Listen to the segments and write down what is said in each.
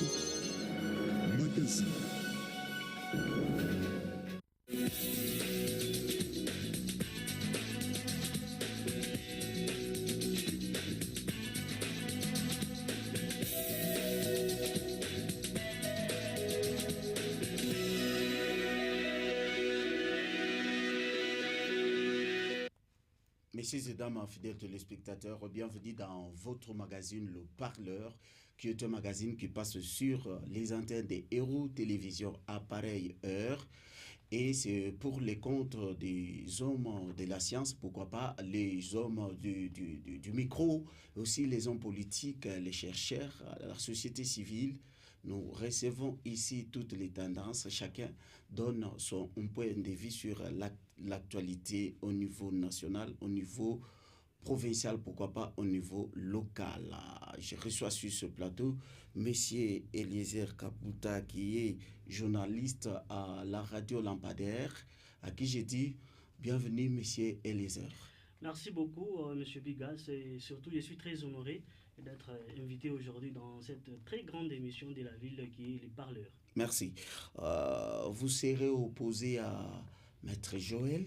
Magazine. Messieurs et dames, fidèles téléspectateurs, bienvenue dans votre magazine Le Parleur, qui est un magazine qui passe sur les antennes des Héros Télévision à pareille heure. Et c'est pour les comptes des hommes de la science, pourquoi pas les hommes du micro, aussi les hommes politiques, les chercheurs, la société civile. Nous recevons ici toutes les tendances. Chacun donne son point de vue sur l'actualité au niveau national, au niveau provincial, pourquoi pas au niveau local. Je reçois sur ce plateau Monsieur Eliezer Kaputa, qui est journaliste à la radio Lampadaire, à qui j'ai dit bienvenue Monsieur Eliezer. Merci beaucoup, Monsieur Bigas, et surtout je suis très honoré d'être invité aujourd'hui dans cette très grande émission de la ville qui est Les Parleurs. Merci. Vous serez opposé à Maître Joël,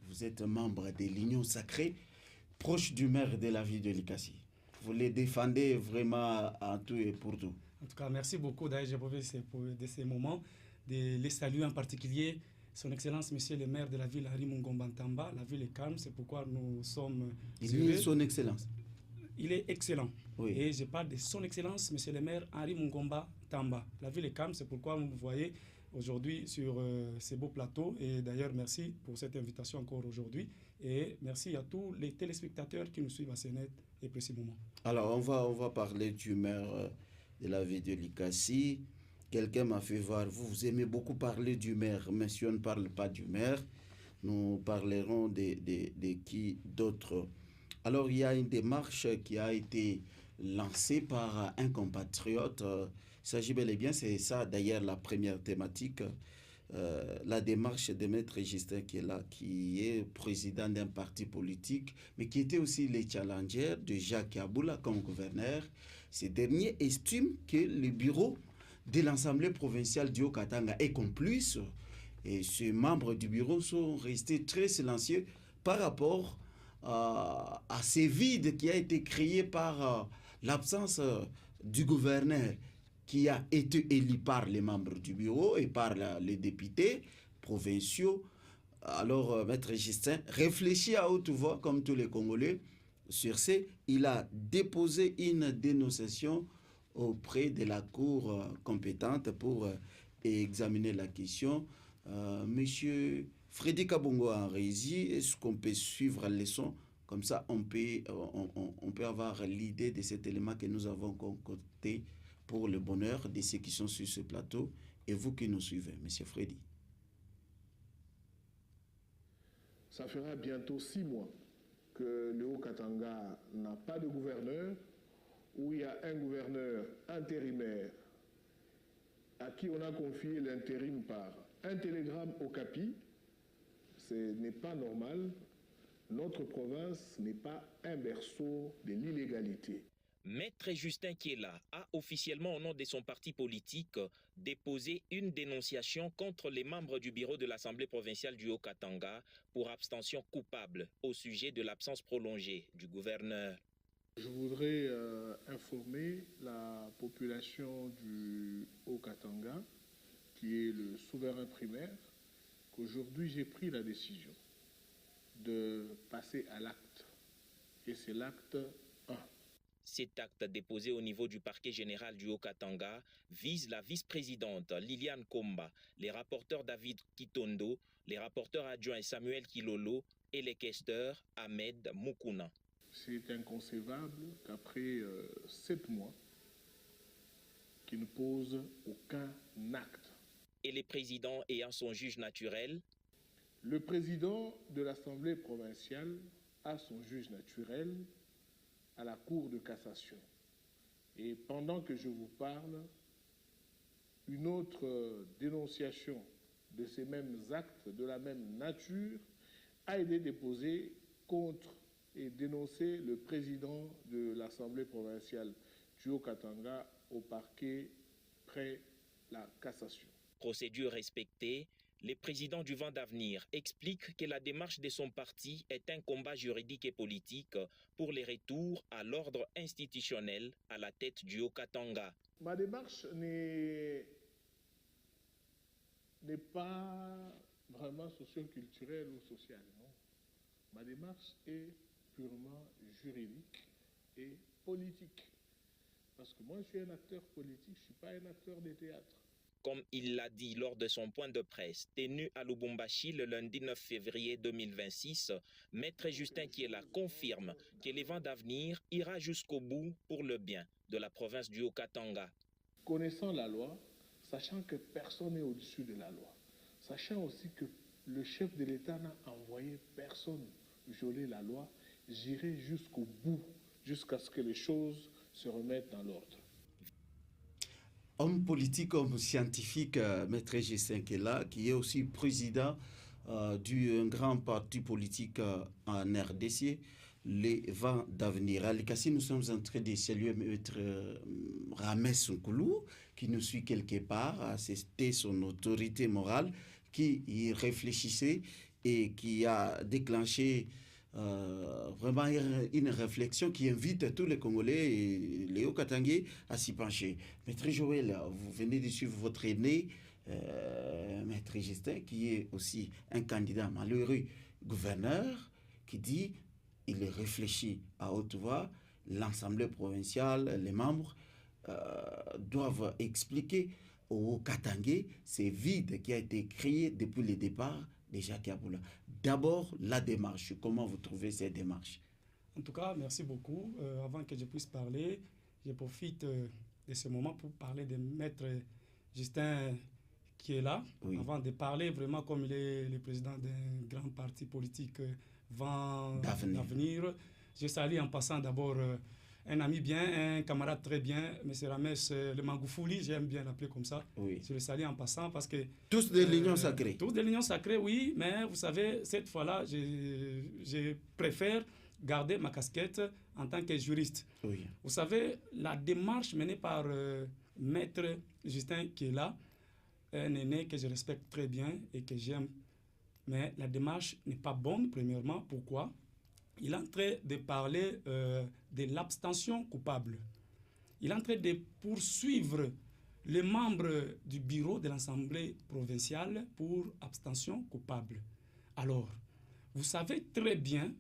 vous êtes membre de l'Union Sacrée, proche du maire de la ville de Likasi. Vous les défendez vraiment en tout et pour tout. En tout cas, merci beaucoup. D'ailleurs, j'ai profité de ces moments, de les saluer en particulier Son Excellence, Monsieur le maire de la ville, Henri Mungomba-Ntamba. La ville est calme, c'est pourquoi nous sommes... Il est Son Excellence. Il est excellent. Oui. Et je parle de Son Excellence, Monsieur le maire, Henri Mungomba-Ntamba. La ville est calme, c'est pourquoi vous me voyez aujourd'hui sur ces beaux plateaux. Et d'ailleurs, merci pour cette invitation encore aujourd'hui. Et merci à tous les téléspectateurs qui nous suivent à ce net et précis moment. Alors, on va parler du maire de la ville de Likasi. Quelqu'un m'a fait voir, vous aimez beaucoup parler du maire, mais si on ne parle pas du maire, nous parlerons de qui d'autres. Alors, il y a une démarche qui a été lancée par un compatriote. Il s'agit bel et bien, c'est ça d'ailleurs la première thématique, la démarche de Maître Justin qui est là, qui est président d'un parti politique, mais qui était aussi le challenger de Jacques Aboula comme gouverneur. Ces derniers estiment que le bureau de l'Assemblée provinciale du Haut-Katanga est complice, et ces membres du bureau sont restés très silencieux par rapport à ces vides qui a été créé par l'absence du gouverneur qui a été élu par les membres du bureau et par les députés provinciaux. Alors, Maître Justin réfléchit à haute voix, comme tous les Congolais. Sur ce, il a déposé une dénonciation auprès de la Cour compétente pour examiner la question. Monsieur Frédéric Kabongo en régie, est-ce qu'on peut suivre la leçon? Comme ça, on peut avoir l'idée de cet élément que nous avons concocté pour le bonheur de ceux qui sont sur ce plateau et vous qui nous suivez, Monsieur Freddy. Ça fera bientôt 6 mois que le Haut-Katanga n'a pas de gouverneur, où il y a un gouverneur intérimaire à qui on a confié l'intérim par un télégramme au CAPI. Ce n'est pas normal. Notre province n'est pas un berceau de l'illégalité. Maître Justin Kiela a officiellement, au nom de son parti politique, déposé une dénonciation contre les membres du bureau de l'Assemblée provinciale du Haut-Katanga pour abstention coupable au sujet de l'absence prolongée du gouverneur. Je voudrais informer la population du Haut-Katanga, qui est le souverain primaire, qu'aujourd'hui j'ai pris la décision de passer à l'acte. Et c'est l'acte 1. Cet acte déposé au niveau du parquet général du Haut-Katanga vise la vice-présidente Liliane Komba, les rapporteurs David Kitondo, les rapporteurs adjoints Samuel Kilolo et les questeurs Ahmed Moukouna. C'est inconcevable qu'après 7 mois, qui ne pose aucun acte. Et les présidents ayant son juge naturel? Le président de l'Assemblée provinciale a son juge naturel à la Cour de cassation. Et pendant que je vous parle, une autre dénonciation de ces mêmes actes, de la même nature, a été déposée contre et dénoncer le président de l'Assemblée provinciale du Haut-Katanga au parquet crée la cassation. Procédure respectée, le président du Vent d'Avenir explique que la démarche de son parti est un combat juridique et politique pour le retour à l'ordre institutionnel à la tête du Haut-Katanga. Ma démarche n'est pas vraiment socio-culturelle ou sociale, non. Ma démarche est purement juridique et politique. Parce que moi, je suis un acteur politique, je ne suis pas un acteur de théâtre. Comme il l'a dit lors de son point de presse tenu à Lubumbashi le lundi 9 février 2026, Maître Justin Kiela confirme que le Vent d'Avenir ira jusqu'au bout pour le bien de la province du Haut-Katanga. Connaissant la loi, sachant que personne n'est au-dessus de la loi, sachant aussi que le chef de l'État n'a envoyé personne violer la loi, j'irai jusqu'au bout, jusqu'à ce que les choses se remettent dans l'ordre. Homme politique, homme scientifique, Maître Justin Kiela, qui est aussi président d'un grand parti politique en RDC, les Vents d'Avenir. À Likasi, nous sommes en train de saluer Maître Ramès Nkoulou, qui nous suit quelque part. C'était son autorité morale qui y réfléchissait et qui a déclenché vraiment une réflexion qui invite tous les Congolais et les Haut-Katangais à s'y pencher. Maître Joël, vous venez de suivre votre aîné, Maître Justin, qui est aussi un candidat malheureux gouverneur, qui dit il réfléchit à haute voix, l'Assemblée provinciale, les membres doivent expliquer aux Katangais ce vide qui a été créé depuis le départ de Jacques Aboula. D'abord, la démarche. Comment vous trouvez cette démarche? En tout cas, merci beaucoup. Avant que je puisse parler, je profite de ce moment pour parler de Maître Justin Kiela. Oui. Avant de parler, vraiment, comme il est le président d'un grand parti politique, Vent d'Avenir, je salue en passant d'abord un ami bien, un camarade très bien, M. Ramès, le Mangoufouli, j'aime bien l'appeler comme ça. Oui. Je le salue en passant parce que... Tous de l'Union sacrée. Tous de l'Union sacrée, oui, mais vous savez, cette fois-là, je préfère garder ma casquette en tant que juriste. Oui. Vous savez, la démarche menée par Maître Justin Kiela, un aîné que je respecte très bien et que j'aime, mais la démarche n'est pas bonne, premièrement. Pourquoi? Il est en train de parler de l'abstention coupable. Il est en train de poursuivre les membres du bureau de l'Assemblée provinciale pour abstention coupable. Alors, vous savez très bien,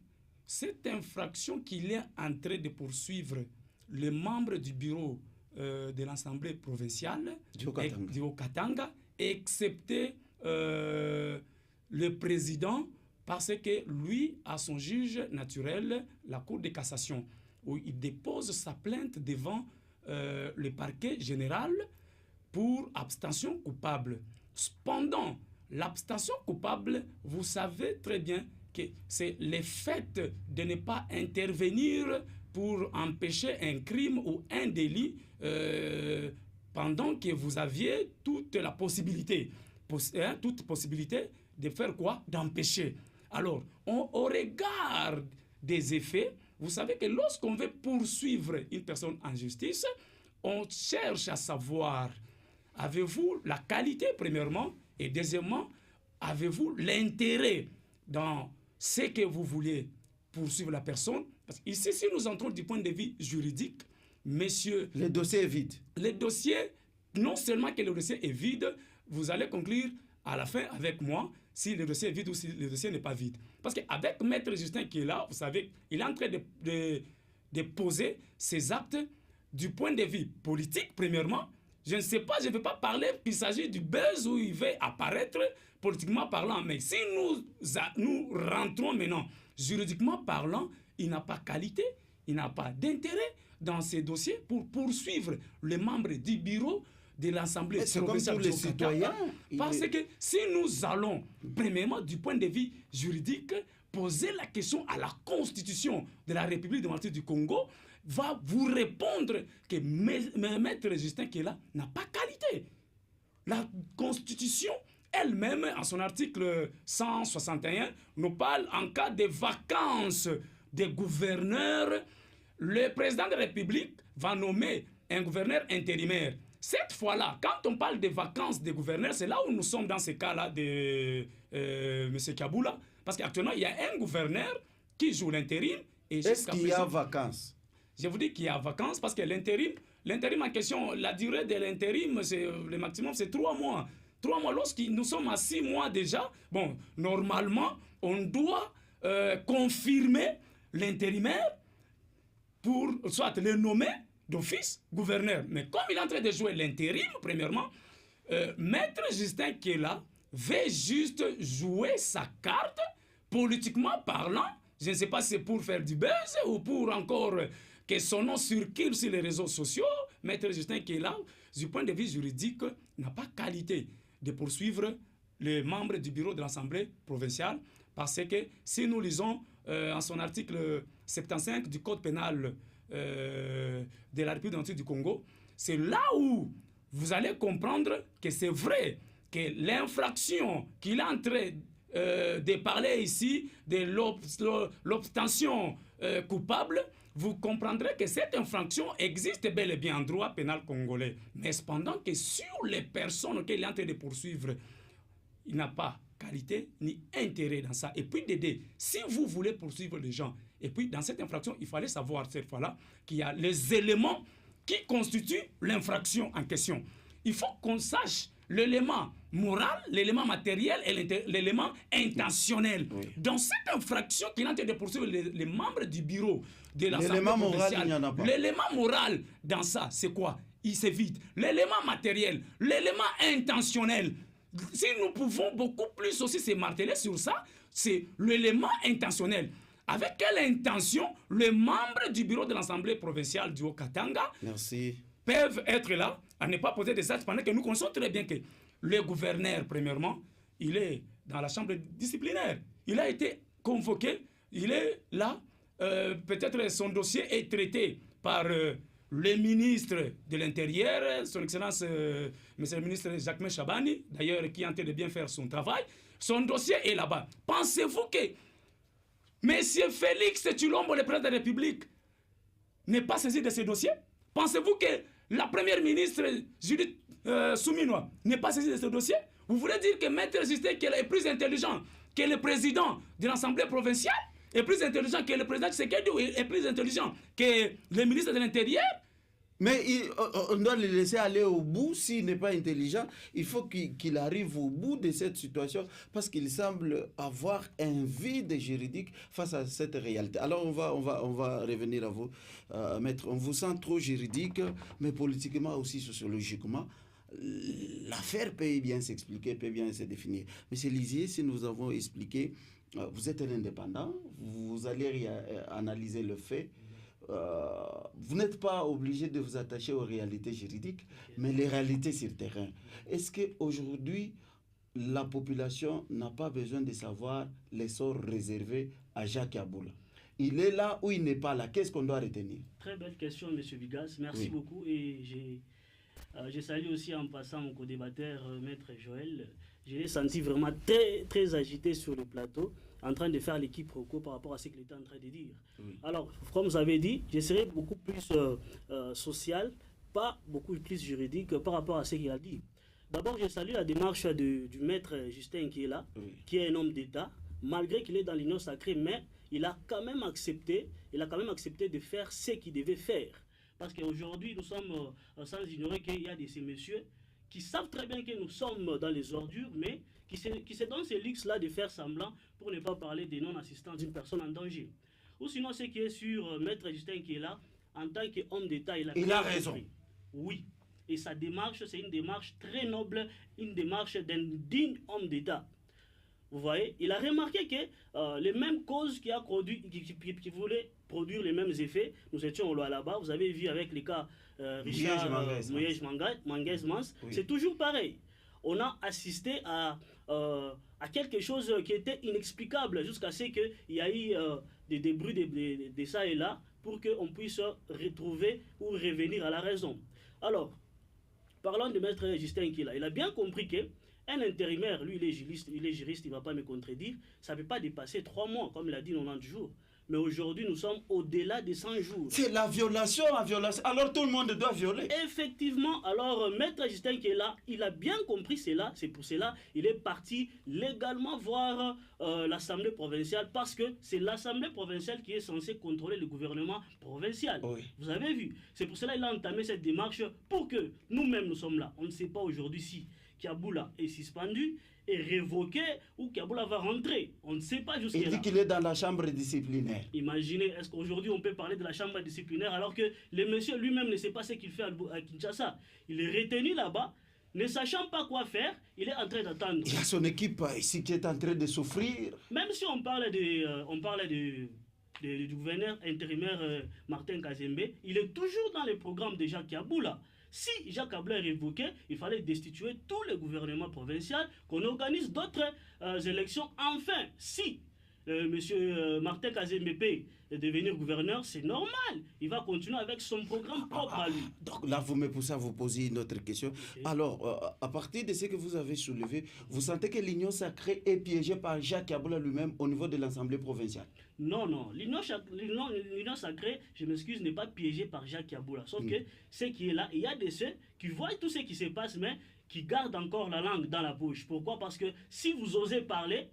cette infraction qu'il est en train de poursuivre les membres du bureau de l'Assemblée provinciale du Haut-Katanga, excepté le président, parce que lui a son juge naturel, la Cour de cassation, où il dépose sa plainte devant le parquet général pour abstention coupable. Cependant, l'abstention coupable, vous savez très bien que c'est le fait de ne pas intervenir pour empêcher un crime ou un délit pendant que vous aviez toute la possibilité, de faire quoi? D'empêcher. Alors, au regard des effets, vous savez que lorsqu'on veut poursuivre une personne en justice, on cherche à savoir, avez-vous la qualité, premièrement, et deuxièmement, avez-vous l'intérêt dans ce que vous voulez poursuivre la personne? Parce qu'ici, si nous entrons du point de vue juridique, messieurs... Le dossier est vide. Le dossier, non seulement que le dossier est vide, vous allez conclure à la fin avec moi si le dossier est vide ou si le dossier n'est pas vide. Parce qu'avec Maître Justin qui est là, vous savez, il est en train de poser ses actes du point de vue politique, premièrement. Je ne sais pas, je ne vais pas parler qu'il s'agit du buzz où il va apparaître politiquement parlant. Mais si nous rentrons maintenant, juridiquement parlant, il n'a pas qualité, il n'a pas d'intérêt dans ces dossiers pour poursuivre les membres du bureau de l'Assemblée provinciale du Haut-Katanga. Parce que si nous allons, premièrement, du point de vue juridique, poser la question à la Constitution de la République démocratique du Congo, va vous répondre que Maître Justin Kiela n'a pas qualité. La Constitution elle-même, en son article 161, nous parle en cas de vacances des gouverneurs. Le président de la République va nommer un gouverneur intérimaire. cette fois-là, quand on parle des vacances des gouverneurs, c'est là où nous sommes dans ce cas-là de M. Kaboula. Parce qu'actuellement, il y a un gouverneur qui joue l'intérim. Est-ce qu'il y a vacances? Je vous dis qu'il y a vacances parce que l'intérim en question, la durée de l'intérim, le maximum, c'est 3 mois. 3 mois, lorsque nous sommes à 6 mois déjà, bon, normalement, on doit confirmer l'intérimaire pour soit le nommer d'office gouverneur. Mais comme il est en train de jouer l'intérim, premièrement, Maître Justin qui est là veut juste jouer sa carte, politiquement parlant. Je ne sais pas si c'est pour faire du buzz ou pour encore que son nom circule sur les réseaux sociaux. Maître Justin qui est là, du point de vue juridique, n'a pas qualité de poursuivre les membres du bureau de l'Assemblée provinciale parce que si nous lisons en son article 75 du Code pénal de la République du Congo, c'est là où vous allez comprendre que c'est vrai que l'infraction qu'il est en train de parler ici, de l'obtention coupable, vous comprendrez que cette infraction existe bel et bien en droit pénal congolais. Mais cependant que sur les personnes qu'il est en train de poursuivre, il n'a pas qualité ni intérêt dans ça. Et puis, Dédé, si vous voulez poursuivre les gens, et puis dans cette infraction, il fallait savoir cette fois-là qu'il y a les éléments qui constituent l'infraction en question. Il faut qu'on sache l'élément moral, l'élément matériel et l'élément intentionnel. Oui. Dans cette infraction qu'il est en train de poursuivre les membres du bureau de l'Assemblée provinciale, l'élément moral dans ça, c'est quoi? Il s'évite. L'élément matériel, l'élément intentionnel. Si nous pouvons beaucoup plus aussi se marteler sur ça, c'est l'élément intentionnel. Avec quelle intention les membres du bureau de l'Assemblée provinciale du Haut-Katanga peuvent être là à ne pas poser des actes pendant que nous connaissons très bien que le gouverneur, premièrement, il est dans la chambre disciplinaire. Il a été convoqué, il est là. Peut-être son dossier est traité par le ministre de l'Intérieur, son Excellence, Monsieur le ministre Jacques Chabani, d'ailleurs, qui est en train de bien faire son travail. Son dossier est là-bas. Pensez-vous que Monsieur Félix Tshilombo, le président de la République, n'est pas saisi de ce dossier? Pensez-vous que la première ministre Judith Souminois n'est pas saisie de ce dossier? Vous voulez dire que Maître Justin est plus intelligent que le président de l'Assemblée provinciale, est plus intelligent que le président Tshisekedi, est plus intelligent que le ministre de l'Intérieur? Mais on doit le laisser aller au bout. S'il n'est pas intelligent, il faut qu'il arrive au bout de cette situation parce qu'il semble avoir un vide juridique face à cette réalité. Alors on va revenir à vous, Maître. On vous sent trop juridique, mais politiquement aussi sociologiquement. L'affaire peut bien s'expliquer, peut bien se définir. Monsieur Lizier, si nous avons expliqué, vous êtes un indépendant, vous allez analyser le fait. Vous n'êtes pas obligé de vous attacher aux réalités juridiques, mais les réalités sur le terrain. Est-ce qu'aujourd'hui, la population n'a pas besoin de savoir les sorts réservés à Jacques Kaboula? Il est là ou il n'est pas là? Qu'est-ce qu'on doit retenir? Très belle question, M. Bigas. Merci beaucoup. Et je salue aussi en passant mon co-débatteur, Maître Joël. Je l'ai senti vraiment très, très agité sur le plateau, en train de faire l'équipe Proco par rapport à ce qu'il était en train de dire. Oui. Alors, comme vous avez dit, je serai beaucoup plus social, pas beaucoup plus juridique par rapport à ce qu'il a dit. D'abord, je salue la démarche du maître Justin qui est là, qui est un homme d'État, malgré qu'il est dans l'union sacrée, mais il a quand même accepté de faire ce qu'il devait faire. Parce qu'aujourd'hui, nous sommes sans ignorer qu'il y a de ces messieurs qui savent très bien que nous sommes dans les ordures, mais qui se donnent ce luxe-là de faire semblant pour ne pas parler des non-assistants d'une personne en danger. Ou sinon, ce qui est sur Maître Justin qui est là, en tant qu'homme d'État, il a raison. Oui. Et sa démarche, c'est une démarche très noble, une démarche d'un digne homme d'État. Vous voyez, il a remarqué que les mêmes causes qui voulaient produire les mêmes effets, nous étions au là-bas, vous avez vu avec les cas Richard Manguez-Mans, c'est toujours pareil. On a assisté à quelque chose qui était inexplicable jusqu'à ce qu'il y ait eu des bruits de ça et là pour qu'on puisse retrouver ou revenir à la raison. Alors, parlons de Maître Justin qui est là. Il a bien compris qu'un intérimaire, lui il est juriste, il ne va pas me contredire, ça ne peut pas dépasser 3 mois, comme il a dit 90 jours. Mais aujourd'hui, nous sommes au-delà des 100 jours. C'est la violation, la violation. Alors tout le monde doit violer. Effectivement, alors Maître Justin qui est là, il a bien compris cela. C'est pour cela qu'il est parti légalement voir l'Assemblée provinciale, parce que c'est l'Assemblée provinciale qui est censée contrôler le gouvernement provincial. Oui. Vous avez vu. C'est pour cela qu'il a entamé cette démarche pour que nous-mêmes nous sommes là. On ne sait pas aujourd'hui si Kiaboula est suspendu, est révoqué ou Kiaboula va rentrer. On ne sait pas jusqu'à là. Il dit qu'il est dans la chambre disciplinaire. Imaginez, est-ce qu'aujourd'hui on peut parler de la chambre disciplinaire alors que le monsieur lui-même ne sait pas ce qu'il fait à Kinshasa. Il est retenu là-bas, ne sachant pas quoi faire, il est en train d'attendre. Il y a son équipe ici qui est en train de souffrir. Même si on parle du gouverneur intérimaire Martin Kazembe, il est toujours dans les programmes de Jacques Kiaboula. Si Jacques Kiaboula est révoqué, il fallait destituer tout le gouvernement provincial, qu'on organise d'autres élections. Enfin, si M. Martin Kazembe peut devenir gouverneur, c'est normal. Il va continuer avec son programme propre à lui. Donc là, vous me poussez à vous poser une autre question. Okay. Alors, à partir de ce que vous avez soulevé, vous sentez que l'Union sacrée est piégée par Jacques Kiaboula lui-même au niveau de l'Assemblée provinciale? Non, non. L'Union sacrée, je m'excuse, n'est pas piégée par Jacques Kiaboula. Sauf que ce qui est là, il y a de ceux qui voient tout ce qui se passe, mais qui gardent encore la langue dans la bouche. Pourquoi? Parce que si vous osez parler,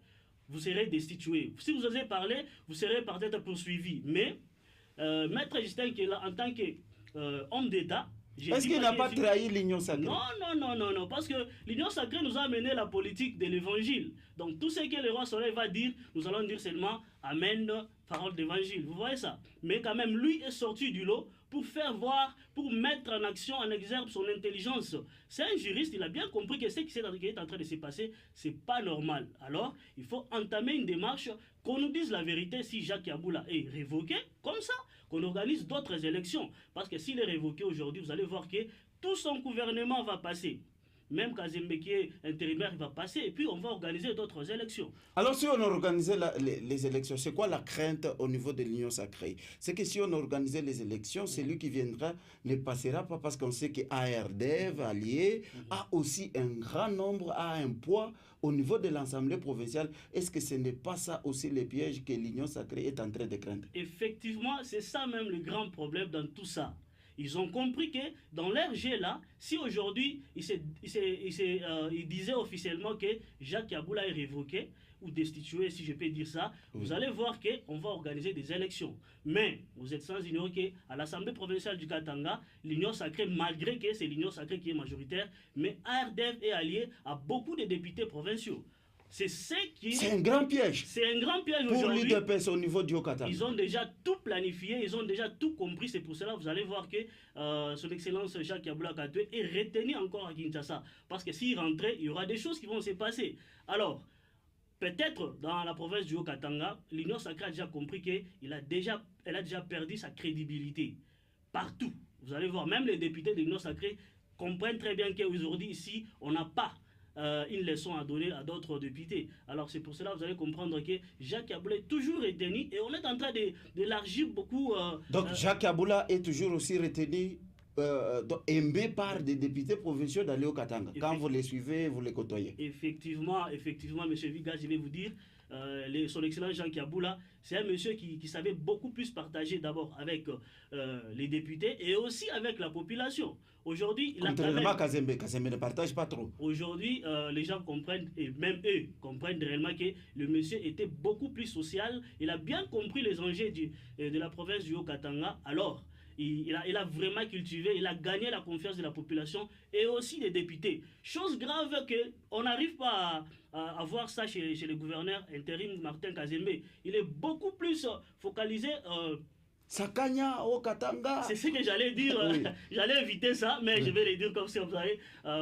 vous serez destitué. Si vous osez parler, vous serez peut-être poursuivi. Mais Maître Justin qui est là en tant qu'homme d'État, est-ce qu'il n'a pas trahi l'Union sacrée? Non, parce que l'Union sacrée nous a amené la politique de l'évangile. Donc tout ce que le roi Soleil va dire, nous allons dire seulement Amen, parole d'évangile. Vous voyez ça? Mais quand même, lui est sorti du lot pour faire voir, pour mettre en action, en exergue son intelligence. C'est un juriste, il a bien compris que ce qui est en train de se passer, c'est pas normal. Alors, il faut entamer une démarche, qu'on nous dise la vérité si Jacques Kiaboula est révoqué, comme ça, qu'on organise d'autres élections. Parce que s'il est révoqué aujourd'hui, vous allez voir que tout son gouvernement va passer. Même Kazembe qui est intérimaire, il va passer et puis on va organiser d'autres élections. Alors si on organisait les élections, c'est quoi la crainte au niveau de l'Union sacrée? C'est que si on organisait les élections, celui qui viendra ne passera pas parce qu'on sait que ARDEV, allié, a aussi un grand nombre, a un poids au niveau de l'Assemblée provinciale. Est-ce que ce n'est pas ça aussi les pièges que l'Union sacrée est en train de craindre? Effectivement, c'est ça même le grand problème dans tout ça. Ils ont compris que dans leur jet là, si aujourd'hui il disait officiellement que Jacques Kiaboula est révoqué ou destitué, si je peux dire ça, vous allez voir qu'on va organiser des élections. Mais vous êtes sans ignorer qu'à l'Assemblée provinciale du Katanga, l'Union sacrée, malgré que c'est l'Union sacrée qui est majoritaire, mais ARDEV est allié à beaucoup de députés provinciaux. C'est un grand piège. C'est un grand piège pour l'UDPS au niveau du Haut-Katanga. Ils ont déjà tout planifié, ils ont déjà tout compris. C'est pour cela que vous allez voir que son Excellence Jacques Kiaboula Katoué est retenu encore à Kinshasa. Parce que s'il rentrait, il y aura des choses qui vont se passer. Alors, peut-être dans la province du Haut-Katanga, l'Union sacrée a déjà compris qu'elle a déjà perdu sa crédibilité. Partout. Vous allez voir, même les députés de l'Union sacrée comprennent très bien qu'aujourd'hui, ici, on n'a pas une leçon à donner à d'autres députés. Alors c'est pour cela que vous allez comprendre que Jacques Kiaboula est toujours retenu et on est en train d'élargir beaucoup... Donc Jacques Kiaboula est toujours aussi retenu, aimé par des députés provinciaux d'aller au Katanga. Quand vous les suivez, vous les côtoyez. Effectivement, M. Vigas, je vais vous dire, son excellent Jacques Kiaboula, c'est un monsieur qui savait beaucoup plus partager d'abord avec les députés et aussi avec la population. Aujourd'hui, contrairement à Kazembe ne partage pas trop. Aujourd'hui, les gens comprennent, et même eux comprennent réellement que le monsieur était beaucoup plus social. Il a bien compris les enjeux de la province du Haut-Katanga. Alors, il a vraiment cultivé, il a gagné la confiance de la population et aussi des députés. Chose grave qu'on n'arrive pas à voir ça chez le gouverneur intérim Martin Kazembe. Il est beaucoup plus focalisé... Sakanya au Katanga. C'est ce que j'allais dire. Oui. J'allais éviter ça, mais je vais le dire comme si vous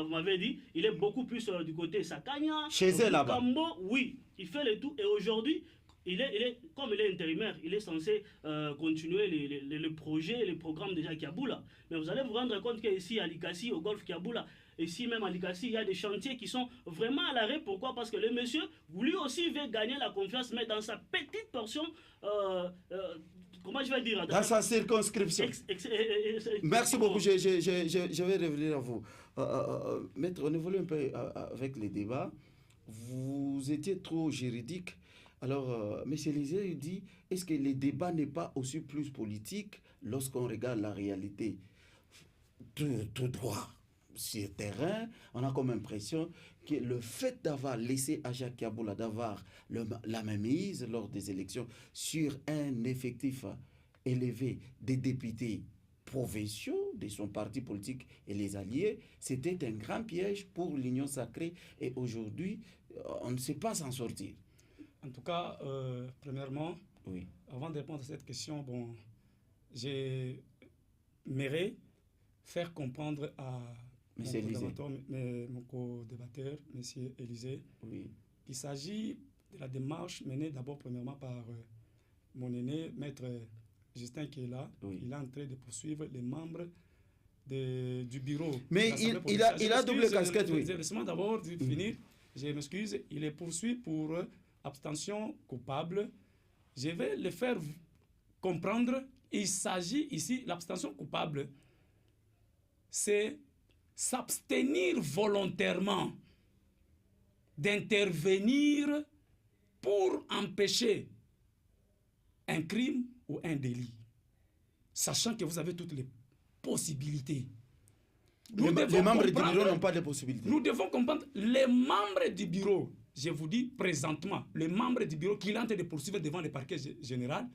m'avez dit. Il est beaucoup plus du côté Sakanya. Chez eux là-bas. Oui, il fait le tout. Et aujourd'hui, comme il est intérimaire, il est censé continuer les projets, les programmes de Jacques Kiaboula. Mais vous allez vous rendre compte qu'ici à Likasi, au Golfe Kiaboula, ici même à Likasi, il y a des chantiers qui sont vraiment à l'arrêt. Pourquoi? Parce que le monsieur, lui aussi, veut gagner la confiance, mais dans sa petite portion... comment je vais dire? Dans sa circonscription. Merci beaucoup. Je vais revenir à vous. Maître, on évolue un peu avec les débats. Vous étiez trop juridique. Alors, M. Lisée dit, est-ce que le débat n'est pas aussi plus politique lorsqu'on regarde la réalité tout droit sur terrain? On a comme impression que le fait d'avoir laissé à Jacques Kaboula d'avoir la mainmise lors des élections sur un effectif élevé des députés provinciaux de son parti politique et les alliés, c'était un grand piège pour l'Union sacrée et aujourd'hui, on ne sait pas s'en sortir. En tout cas, premièrement, oui. Avant de répondre à cette question, bon, j'aimerais faire comprendre à mon co-débatteur, M. Élysée, oui. qu'il s'agit de la démarche menée d'abord premièrement par mon aîné, Maître Justin qui est là. Oui. Il est en train de poursuivre les membres du bureau. Mais il a double casquette, oui. Laissez-moi d'abord finir. Je m'excuse. Il est poursuivi pour abstention coupable. Je vais le faire comprendre. Il s'agit ici, l'abstention coupable, c'est s'abstenir volontairement d'intervenir pour empêcher un crime ou un délit, sachant que vous avez toutes les possibilités. Les membres du bureau n'ont pas de possibilités. Nous devons comprendre, les membres du bureau, je vous dis présentement, les membres du bureau qui l'ont de poursuivre devant le parquet général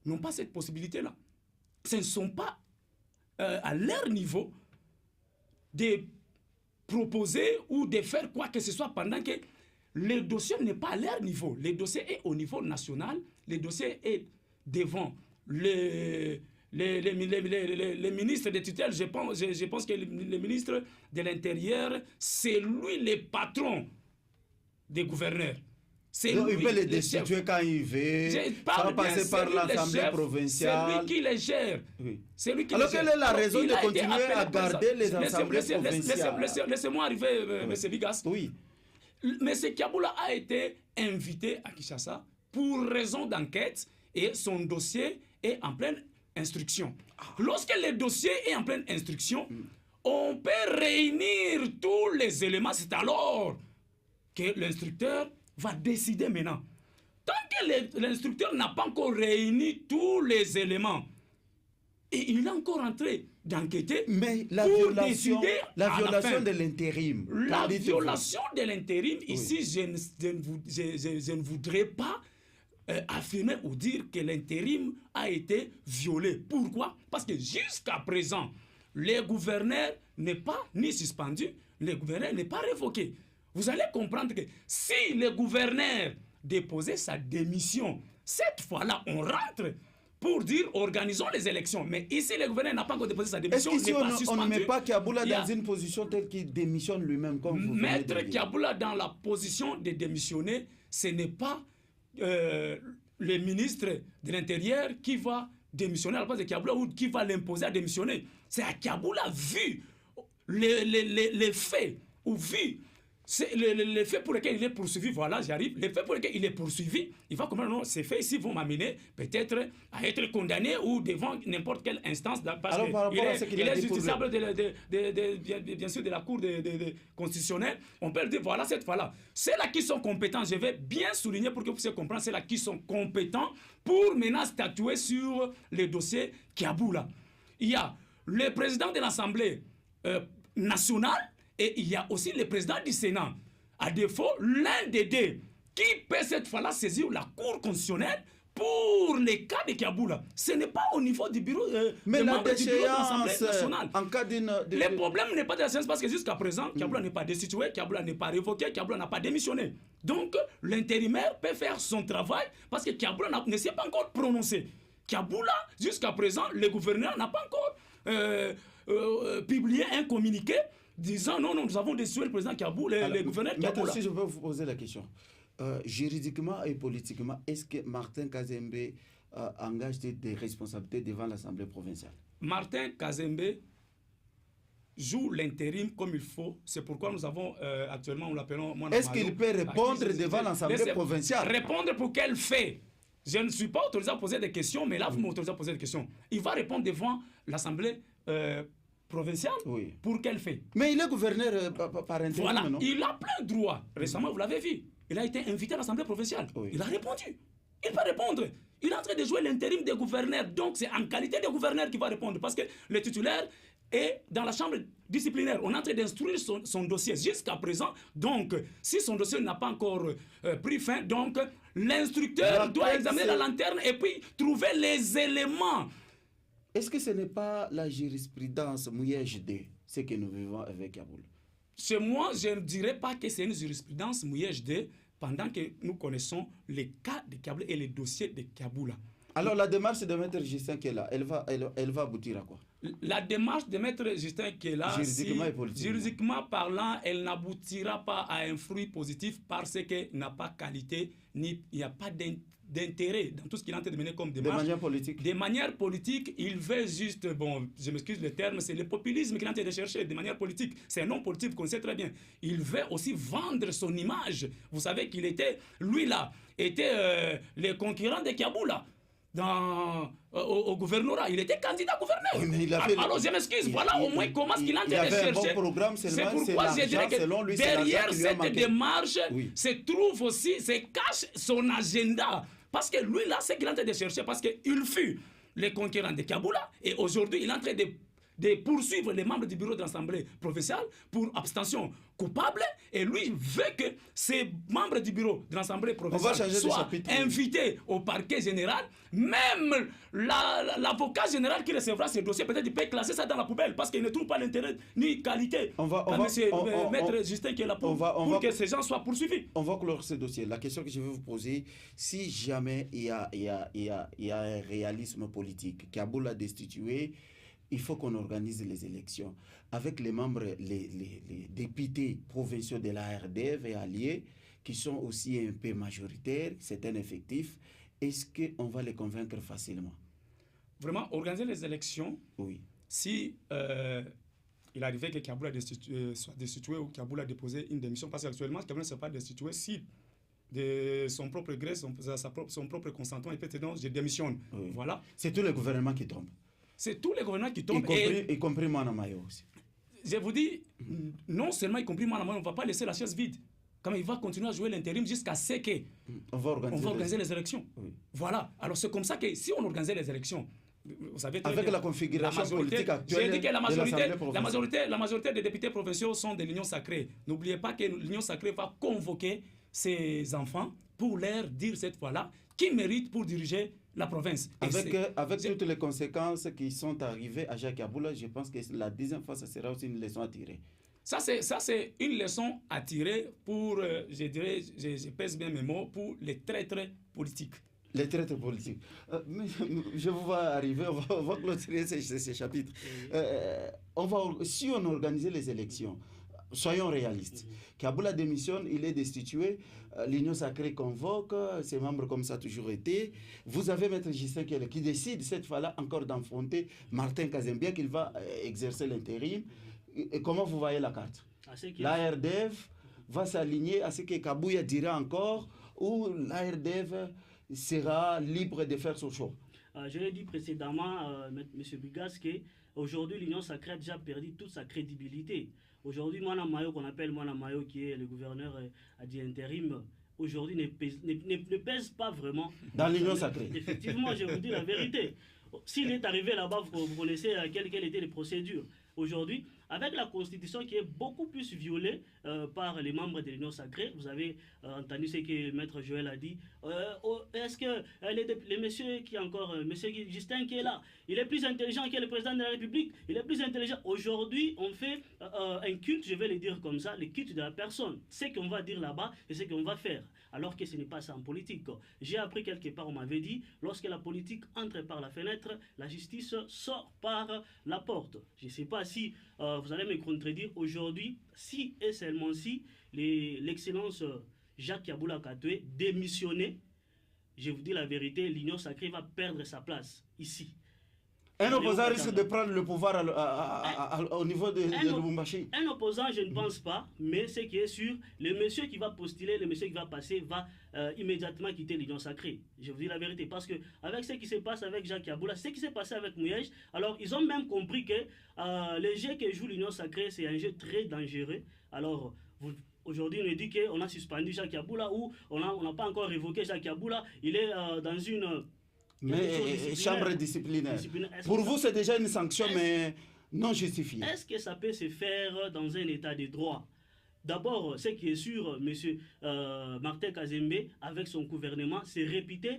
n'ont pas cette possibilité-là. Ce ne sont pas à leur niveau de proposer ou de faire quoi que ce soit pendant que le dossier n'est pas à leur niveau. Le dossier est au niveau national, le dossier est devant les ministres de tutelle. Je pense que le ministre de l'Intérieur, c'est lui le patron des gouverneurs. Donc, il peut les destituer quand il veut. Ça va passer par l'Assemblée provinciale. C'est lui qui les gère. Oui. C'est lui qui Alors, les gère. quelle est la raison de continuer à garder les assemblées provinciales? Laissez-moi arriver, M. Vigas. Oui. M. Kaboula a été invité à Kinshasa pour raison d'enquête et son dossier est en pleine instruction. Lorsque le dossier est en pleine instruction, on peut réunir tous les éléments. C'est alors que l'instructeur va décider maintenant. Tant que l'instructeur n'a pas encore réuni tous les éléments, et il est encore en train d'enquêter. Mais la violation de l'intérim. La violation de l'intérim, ici, je ne voudrais pas affirmer ou dire que l'intérim a été violé. Pourquoi? Parce que jusqu'à présent, le gouverneur n'est pas ni suspendu, le gouverneur n'est pas révoqué. Vous allez comprendre que si le gouverneur déposait sa démission, cette fois-là, on rentre pour dire organisons les élections. Mais ici, le gouverneur n'a pas encore déposé sa démission. Est-ce que si on ne met pas Kaboula dans une position telle qu'il démissionne lui-même, comme vous venez de dire? Mettre Kaboula dans la position de démissionner, ce n'est pas le ministre de l'Intérieur qui va démissionner à la place de Kaboula ou qui va l'imposer à démissionner. C'est à Kaboula, vu les faits, ou vu les faits pour lesquels il est poursuivi, voilà, j'arrive. Les faits pour lesquels il est poursuivi, il va comprendre, non, ces faits ici vont m'amener peut-être à être condamné ou devant n'importe quelle instance. Parce qu'il est justiciable bien sûr de la Cour constitutionnelle. On peut le dire, voilà, cette fois-là. C'est là qui sont compétents, je vais bien souligner pour que vous puissiez comprendre, c'est là qui sont compétents pour maintenant statuer sur le dossier Kaboula. Il y a le président de l'Assemblée nationale, et il y a aussi le président du Sénat. À défaut, l'un des deux qui peut cette fois-là saisir la Cour constitutionnelle pour les cas de Kaboula. Ce n'est pas au niveau du bureau, mais la du bureau de l'Assemblée nationale. En cas le problème n'est pas de la séance parce que jusqu'à présent, Kaboula n'est pas destitué, Kaboula n'est pas révoqué, Kaboula n'a pas démissionné. Donc, l'intérimaire peut faire son travail parce que Kaboula ne s'est pas encore prononcé. Kaboula, jusqu'à présent, le gouverneur n'a pas encore publié un communiqué disant non, nous avons destitué le président Kaboula, le gouverneur Kaboula. Si je veux vous poser la question, juridiquement et politiquement, est-ce que Martin Kazembe engage des responsabilités devant l'Assemblée provinciale? Martin Kazembe joue l'intérim comme il faut. C'est pourquoi nous avons actuellement, nous l'appelons... Est-ce qu'il peut répondre devant l'Assemblée provinciale? Répondre pour quel fait? Je ne suis pas autorisé à poser des questions, mais là, vous m'autorisez à poser des questions. Il va répondre devant l'Assemblée provinciale. Pour quel fait? Mais il est gouverneur par intérim, voilà. non? Il a plein de droits. Récemment, vous l'avez vu. il a été invité à l'Assemblée provinciale. Oui. Il a répondu. Il va répondre. Il est en train de jouer l'intérim des gouverneurs. Donc, c'est en qualité de gouverneur qu'il va répondre. Parce que le titulaire est dans la chambre disciplinaire. On est en train d'instruire son dossier jusqu'à présent. Donc, si son dossier n'a pas encore pris fin, donc l'instructeur doit examiner la lanterne et puis trouver les éléments. Est-ce que ce n'est pas la jurisprudence Mouyej D, ce que nous vivons avec Kaboul? Chez moi, je ne dirais pas que c'est une jurisprudence Mouyej D, pendant que nous connaissons les cas de Kaboul et les dossiers de Kaboula. Alors la démarche de Maître Justin qui est là, elle va aboutir à quoi? La démarche de Maître Justin qui est là, juridiquement et politiquement, juridiquement parlant, elle n'aboutira pas à un fruit positif parce qu'il n'a pas qualité, ni il n'y a pas d'intérêt dans tout ce qu'il est en train de mener comme démarche. De manière politique. De manière politique, il veut juste, bon, je m'excuse le terme, c'est le populisme qu'il est en train de chercher de manière politique. C'est un homme politique qu'on sait très bien. Il veut aussi vendre son image. Vous savez qu'il était, lui là, était le concurrent de Kaboula. Au gouvernorat, il était candidat gouverneur. Oui, alors je m'excuse, voilà au moins comment il est en train de chercher. Bon, c'est pourquoi je dirais que lui, derrière cette démarche se trouve aussi, se cache son agenda. Parce que lui là, c'est qu'il est en train de chercher, parce qu'il fut le concurrent de Kaboula et aujourd'hui il est en train de poursuivre les membres du bureau de l'Assemblée provinciale pour abstention coupable et lui veut que ces membres du bureau de l'Assemblée provinciale soient invités au parquet général. Même l'avocat général qui recevra ce dossier, peut-être il peut classer ça dans la poubelle parce qu'il ne trouve pas l'intérêt ni qualité. Maître Justin qui est là pour que ces gens soient poursuivis. On va clore ce dossier. La question que je vais vous poser, si jamais il y a un réalisme politique, Kaboul a destitué, il faut qu'on organise les élections avec les membres, les députés provinciaux de la RDV et alliés, qui sont aussi un peu majoritaires, c'est un effectif. Est-ce qu'on va les convaincre facilement? Vraiment, organiser les élections, oui. Si il arrivait que Kaboul soit destitué ou Kaboul a déposé une démission, parce qu'actuellement, Kaboul ne sera pas destitué si de son propre gré, son propre consentement, il peut dire non, je démissionne. Oui. Voilà. C'est tous les gouvernements qui tombent. C'est tous les gouvernements qui tombent. Y compris Manamayo aussi. Je vous dis, non seulement y compris Manamayo, on ne va pas laisser la chaise vide. Comme il va continuer à jouer l'intérim jusqu'à ce qu'on va organiser les élections. Oui. Voilà. Alors c'est comme ça que si on organisait les élections, vous savez très avec bien, la configuration politique actuelle, j'ai dit que la majorité des députés provinciaux sont de l'Union sacrée. N'oubliez pas que l'Union sacrée va convoquer ces enfants pour leur dire cette fois-là qui méritent pour diriger la province. Avec toutes les conséquences qui sont arrivées à Jacques Kaboula, je pense que la deuxième fois, ça sera aussi une leçon à tirer. Ça, c'est une leçon à tirer pour, je dirais, je pèse bien mes mots, pour les traîtres politiques. Les traîtres politiques. Je vous vois arriver, on va clôturer ces chapitres. Si on organisait les élections, soyons réalistes. Kaboula démissionne, il est destitué, l'Union sacrée convoque, ses membres comme ça a toujours été. Vous avez Maître Justin qui décide cette fois-là encore d'enfronter Martin Kazembia, qu'il va exercer l'intérim. Et comment vous voyez la carte? La RDV va s'aligner à ce que Kabouya dira encore, ou la RDV sera libre de faire son choix? Je l'ai dit précédemment, M. Bigas, qu'aujourd'hui l'Union sacrée a déjà perdu toute sa crédibilité. Aujourd'hui, Mwana Mayo, qu'on appelle Mwana Mayo, qui est le gouverneur à dit intérim, aujourd'hui ne pèse pas vraiment dans l'Union sacrée. Effectivement, je vous dis la vérité. S'il est arrivé là-bas, vous connaissez quelles étaient les procédures. Aujourd'hui, avec la Constitution qui est beaucoup plus violée par les membres de l'Union sacrée, vous avez entendu ce que Maître Joël a dit. Est-ce que les messieurs qui encore, monsieur Justin qui est là, il est plus intelligent que le président de la République, il est plus intelligent. Aujourd'hui, on fait un culte, je vais le dire comme ça, le culte de la personne. Ce qu'on va dire là-bas et ce qu'on va faire. Alors que ce n'est pas ça en politique. J'ai appris quelque part, on m'avait dit, lorsque la politique entre par la fenêtre, la justice sort par la porte. Je ne sais pas si vous allez me contredire aujourd'hui, si et seulement si l'excellence Jacques Kaboula Katoué démissionné, je vous dis la vérité, l'Union sacrée va perdre sa place ici. Un opposant risque de prendre le pouvoir au niveau de Lubumbashi. Un opposant, je ne pense pas, mais ce qui est sûr, le monsieur qui va postuler, le monsieur qui va passer, va immédiatement quitter l'Union sacrée. Je vous dis la vérité, parce que avec ce qui se passe avec Jacques Kaboula, ce qui s'est passé avec Mouyej, alors ils ont même compris que le jeu que joue l'Union sacrée, c'est un jeu très dangereux. Alors, Aujourd'hui, on dit qu'on a suspendu Jacques Yaboula ou on n'a pas encore révoqué Jacques Yaboula. Il est dans une chambre disciplinaire. Pour vous, c'est déjà une sanction, mais non justifiée. Est-ce que ça peut se faire dans un état de droit? D'abord, ce qui est sûr, M. Martin Kazembe, avec son gouvernement, c'est réputé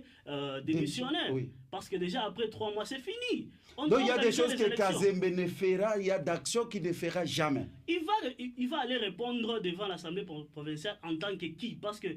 démissionnaire. Oui. Parce que déjà, après 3 mois, c'est fini. Donc, il y a des choses que Kazembe ne fera, il y a d'actions qu'il ne fera jamais. Il va aller répondre devant l'Assemblée provinciale en tant que qui? Parce que,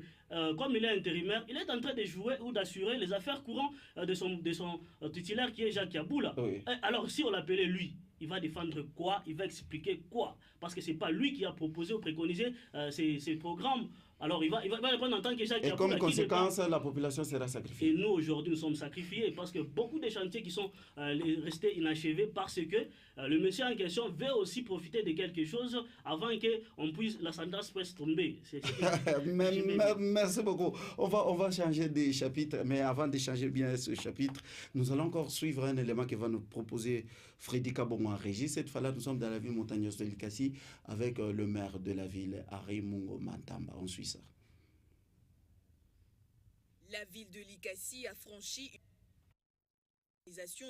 comme il est intérimaire, il est en train de jouer ou d'assurer les affaires courantes de son titulaire qui est Jacques Yaboula. Oui. Alors, si on l'appelait lui, il va défendre quoi? Il va expliquer quoi? Parce que ce n'est pas lui qui a proposé ou préconisé ces programmes. Alors il va répondre en tant que Jacques Yaboula. Et comme conséquence, la population sera sacrifiée. Et nous, aujourd'hui, nous sommes sacrifiés parce que beaucoup de chantiers qui sont restés inachevés parce que le monsieur en question veut aussi profiter de quelque chose avant que la sentence puisse tomber. Merci beaucoup. On va changer de chapitre, mais avant de changer bien ce chapitre, nous allons encore suivre un élément que va nous proposer Freddy Kabongo en régie. Cette fois-là, nous sommes dans la ville montagneuse de Likasi avec le maire de la ville, Henri Mungo Mantamba. On suit ça. La ville de Likasi a franchi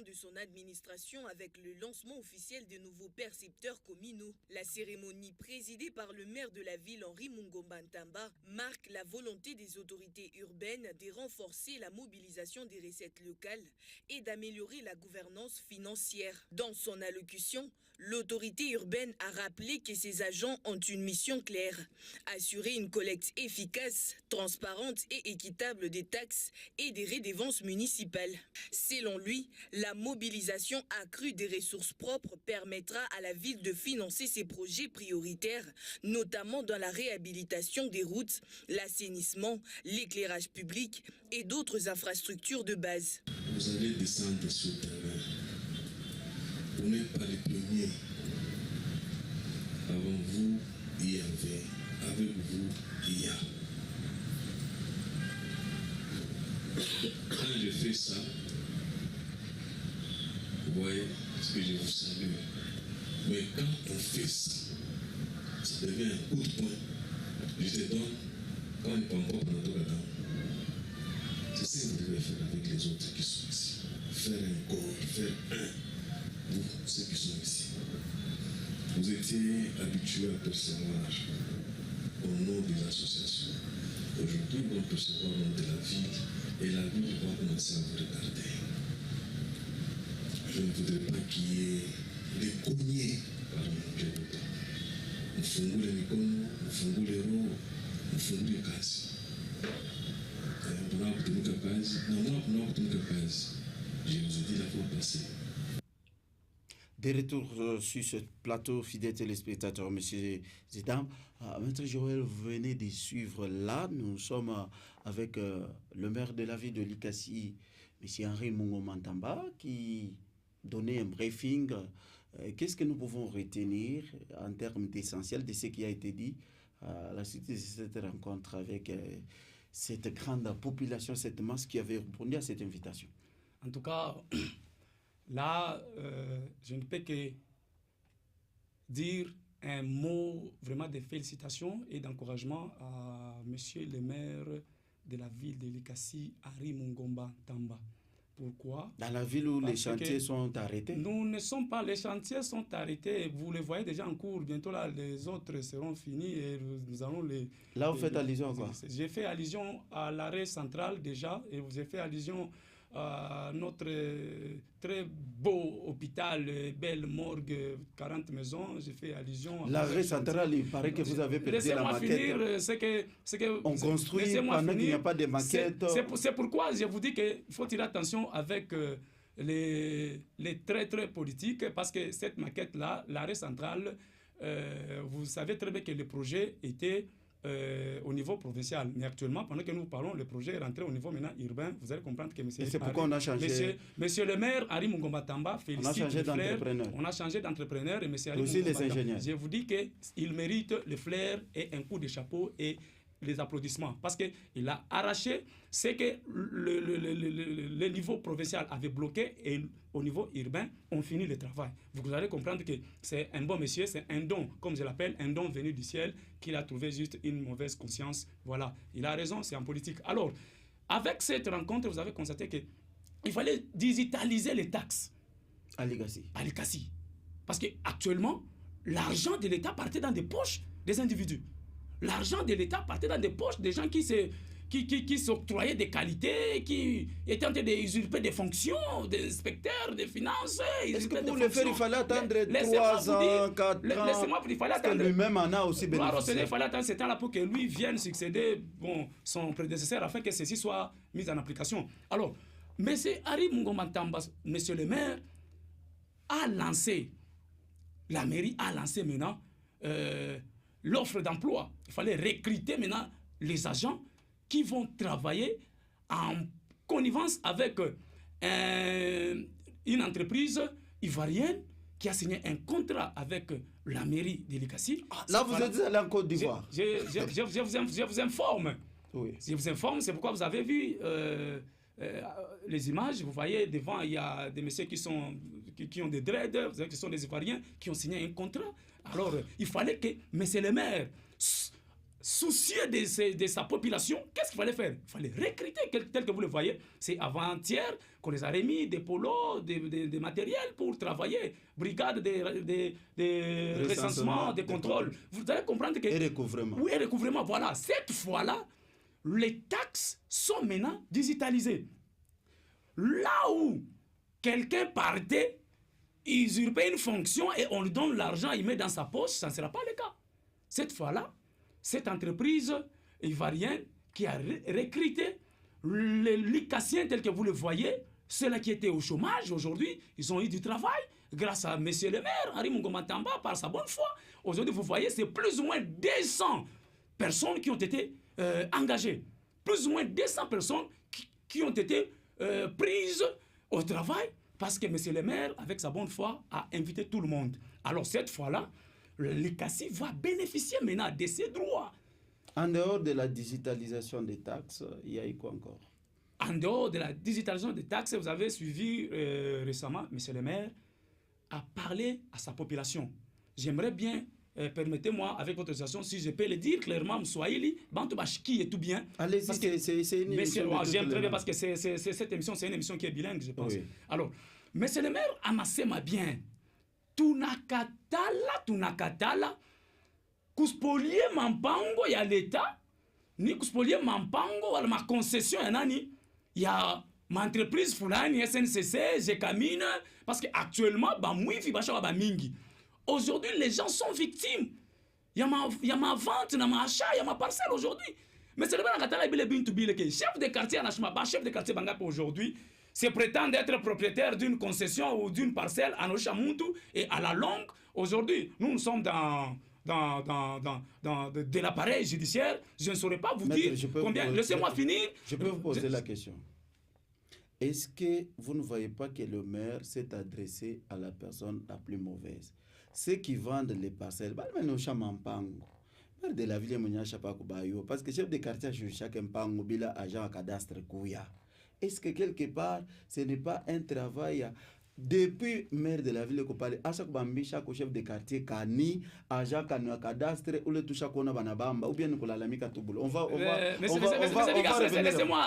de son administration avec le lancement officiel des nouveaux percepteurs communaux. La cérémonie présidée par le maire de la ville, Henri Mungo Mantamba, marque la volonté des autorités urbaines de renforcer la mobilisation des recettes locales et d'améliorer la gouvernance financière. Dans son allocution, l'autorité urbaine a rappelé que ses agents ont une mission claire, assurer une collecte efficace, transparente et équitable des taxes et des redevances municipales. Selon lui, la mobilisation accrue des ressources propres permettra à la ville de financer ses projets prioritaires, notamment dans la réhabilitation des routes, l'assainissement, l'éclairage public et d'autres infrastructures de base. Vous allez descendre sur le terrain. Vous n'êtes pas les premiers. Avant vous, il y avait. Avec vous, il y a. Quand je fais ça, vous voyez ce que je vous salue. Mais quand on fait ça, ça devient un coup de poing. Je te donne, quand on ne prend pas pendant tout le temps. C'est ça que vous devez faire avec les autres qui sont ici. Faire un corps, faire un. Vous, ceux qui sont ici. Vous étiez habitués à percevoir au nom des associations. Aujourd'hui, vous allez percevoir au nom de la ville et la ville va commencer à vous regarder. Je ne voudrais pas qu'il y ait des cognés par mon Dieu. Nous faisons les mikono, nous faisons les roues, nous faisons les cases. On a obtenu la case. Non, on a obtenu la case. Je vous ai dit la fois passée. De retour sur ce plateau, fidèles téléspectateurs, M. Zidane. Maître Joël, vous venez de suivre là. Nous sommes avec le maire de la ville de Likasi, M. Henri Mungo Mantamba, qui donnait un briefing. Qu'est-ce que nous pouvons retenir en termes d'essentiel de ce qui a été dit à la suite de cette rencontre avec cette grande population, cette masse qui avait répondu à cette invitation? En tout cas, là, je ne peux que dire un mot vraiment de félicitations et d'encouragement à monsieur le maire de la ville de Likasi, Henri Mungo Mantamba. Pourquoi? Dans la ville où les chantiers sont arrêtés? Nous ne sommes pas, les chantiers sont arrêtés. Vous les voyez déjà en cours. Bientôt là, les autres seront finis et nous allons les... Là, vous faites allusion à quoi? J'ai fait allusion à l'arrêt central déjà et vous avez fait allusion à notre très beau hôpital, belle morgue, 40 maisons. J'ai fait allusion à... L'arrêt central, il paraît que vous avez perdu la maquette. Laissez-moi finir. On construit pendant qu'il n'y a pas de maquette. C'est pourquoi je vous dis qu'il faut tirer attention avec les très très politiques, parce que cette maquette-là, l'arrêt central, vous savez très bien que le projet était au niveau provincial. Mais actuellement, pendant que nous parlons, le projet est rentré au niveau maintenant urbain. Vous allez comprendre que monsieur... Et c'est pourquoi on a changé... Monsieur le maire, Henri Mungo Mantamba, félicite le flair. On a changé d'entrepreneur. Et monsieur Henri Mungo Mantamba, je vous dis qu'il mérite le flair et un coup de chapeau et les applaudissements parce qu'il a arraché ce que le niveau provincial avait bloqué et au niveau urbain, on finit le travail. Vous allez comprendre que c'est un bon monsieur, c'est un don, comme je l'appelle, un don venu du ciel, qu'il a trouvé juste une mauvaise conscience. Voilà, il a raison, c'est en politique. Alors, avec cette rencontre, vous avez constaté qu'il fallait digitaliser les taxes. À l'Ikassi. Parce qu'actuellement, l'argent de l'État partait dans des poches des individus. L'argent de l'État partait dans des poches des gens qui s'octroyaient des qualités, qui étaient en train d'usurper des fonctions, des inspecteurs des finances. Est-ce que pour le faire, il fallait attendre 3 ans, 4 ans? Laissez-moi, il fallait attendre. Lui-même en a aussi bénéficié. Il fallait attendre ce temps-là pour que lui vienne succéder son prédécesseur afin que ceci soit mis en application. Alors, M. Henri Mungomba Tamba, M. le maire, la mairie a lancé maintenant l'offre d'emploi. Il fallait recruter maintenant les agents qui vont travailler en connivence avec une entreprise ivoirienne qui a signé un contrat avec la mairie de l'Ikassi. Là, vous êtes allé en Côte d'Ivoire. Je vous informe. Oui. Je vous informe, c'est pourquoi vous avez vu les images. Vous voyez, devant, il y a des messieurs qui ont des dreads, vous savez, qui sont des Ivoiriens, qui ont signé un contrat. Alors, il fallait que monsieur le maire, soucieux de sa population, qu'est-ce qu'il fallait faire? Il fallait recruter, tel que vous le voyez. C'est avant-hier qu'on les a remis des polos, des matériels pour travailler. Brigade de recensement, de contrôle. Vous allez comprendre que... Et recouvrement. Oui, et recouvrement. Voilà. Cette fois-là, les taxes sont maintenant digitalisées. Là où quelqu'un partait, usurper une fonction et on lui donne l'argent, il met dans sa poche, ça ne sera pas le cas. Cette fois-là, cette entreprise ivoirienne qui a recruté les Likassiens tels que vous le voyez, ceux-là qui étaient au chômage aujourd'hui, ils ont eu du travail grâce à monsieur le maire, Henri Mungomba Tamba, par sa bonne foi. Aujourd'hui, vous voyez, c'est plus ou moins 200 personnes qui ont été engagées. Plus ou moins 200 personnes qui ont été prises au travail parce que monsieur le maire, avec sa bonne foi, a invité tout le monde. Alors cette fois-là, l'Ikassi va bénéficier maintenant de ses droits. En dehors de la digitalisation des taxes, il y a eu quoi encore? En dehors de la digitalisation des taxes, vous avez suivi récemment, monsieur le maire a parlé à sa population. J'aimerais bien, permettez-moi, avec votre autorisation, si je peux le dire clairement, Mswahili, Bantu Bashki est tout bien. Allez-y, c'est une émission. J'aime très bien parce que cette émission, c'est une émission qui est bilingue, je pense. Oui. Alors, monsieur le maire, amassez-moi bien. Tunakatala, kuspolie mampango ya l'État, ni kuspolie mampango wala ma concession ya nani, ya ma entreprise fulani, SNCC, Jekamine, parce que actuellement, ba mwifi basha ba mingi. Aujourd'hui, les gens sont victimes. Il y a ma vente, il y a ma achat, il y a ma parcelle aujourd'hui. Mais c'est le chef de quartier, chef de quartier Bangap aujourd'hui, c'est prétendre être propriétaire d'une concession ou d'une parcelle à Oshamuntu et à la longue, aujourd'hui, nous sommes dans de l'appareil judiciaire. Je ne saurais pas vous dire combien. Laissez-moi finir. Je peux vous poser la question. Est-ce que vous ne voyez pas que le maire s'est adressé à la personne la plus mauvaise? Ceux qui vendent les parcelles, maire de la ville, parce que chef de quartier, chaque mpango, bila agent à cadastre kouya. Est-ce que quelque part, ce n'est pas un travail depuis maire de la ville qu'on parle, à chaque bambi, chaque chef de quartier, kani, agent à cadastre, ou le toucha kona banabamba, ou bien nous la mika touboul.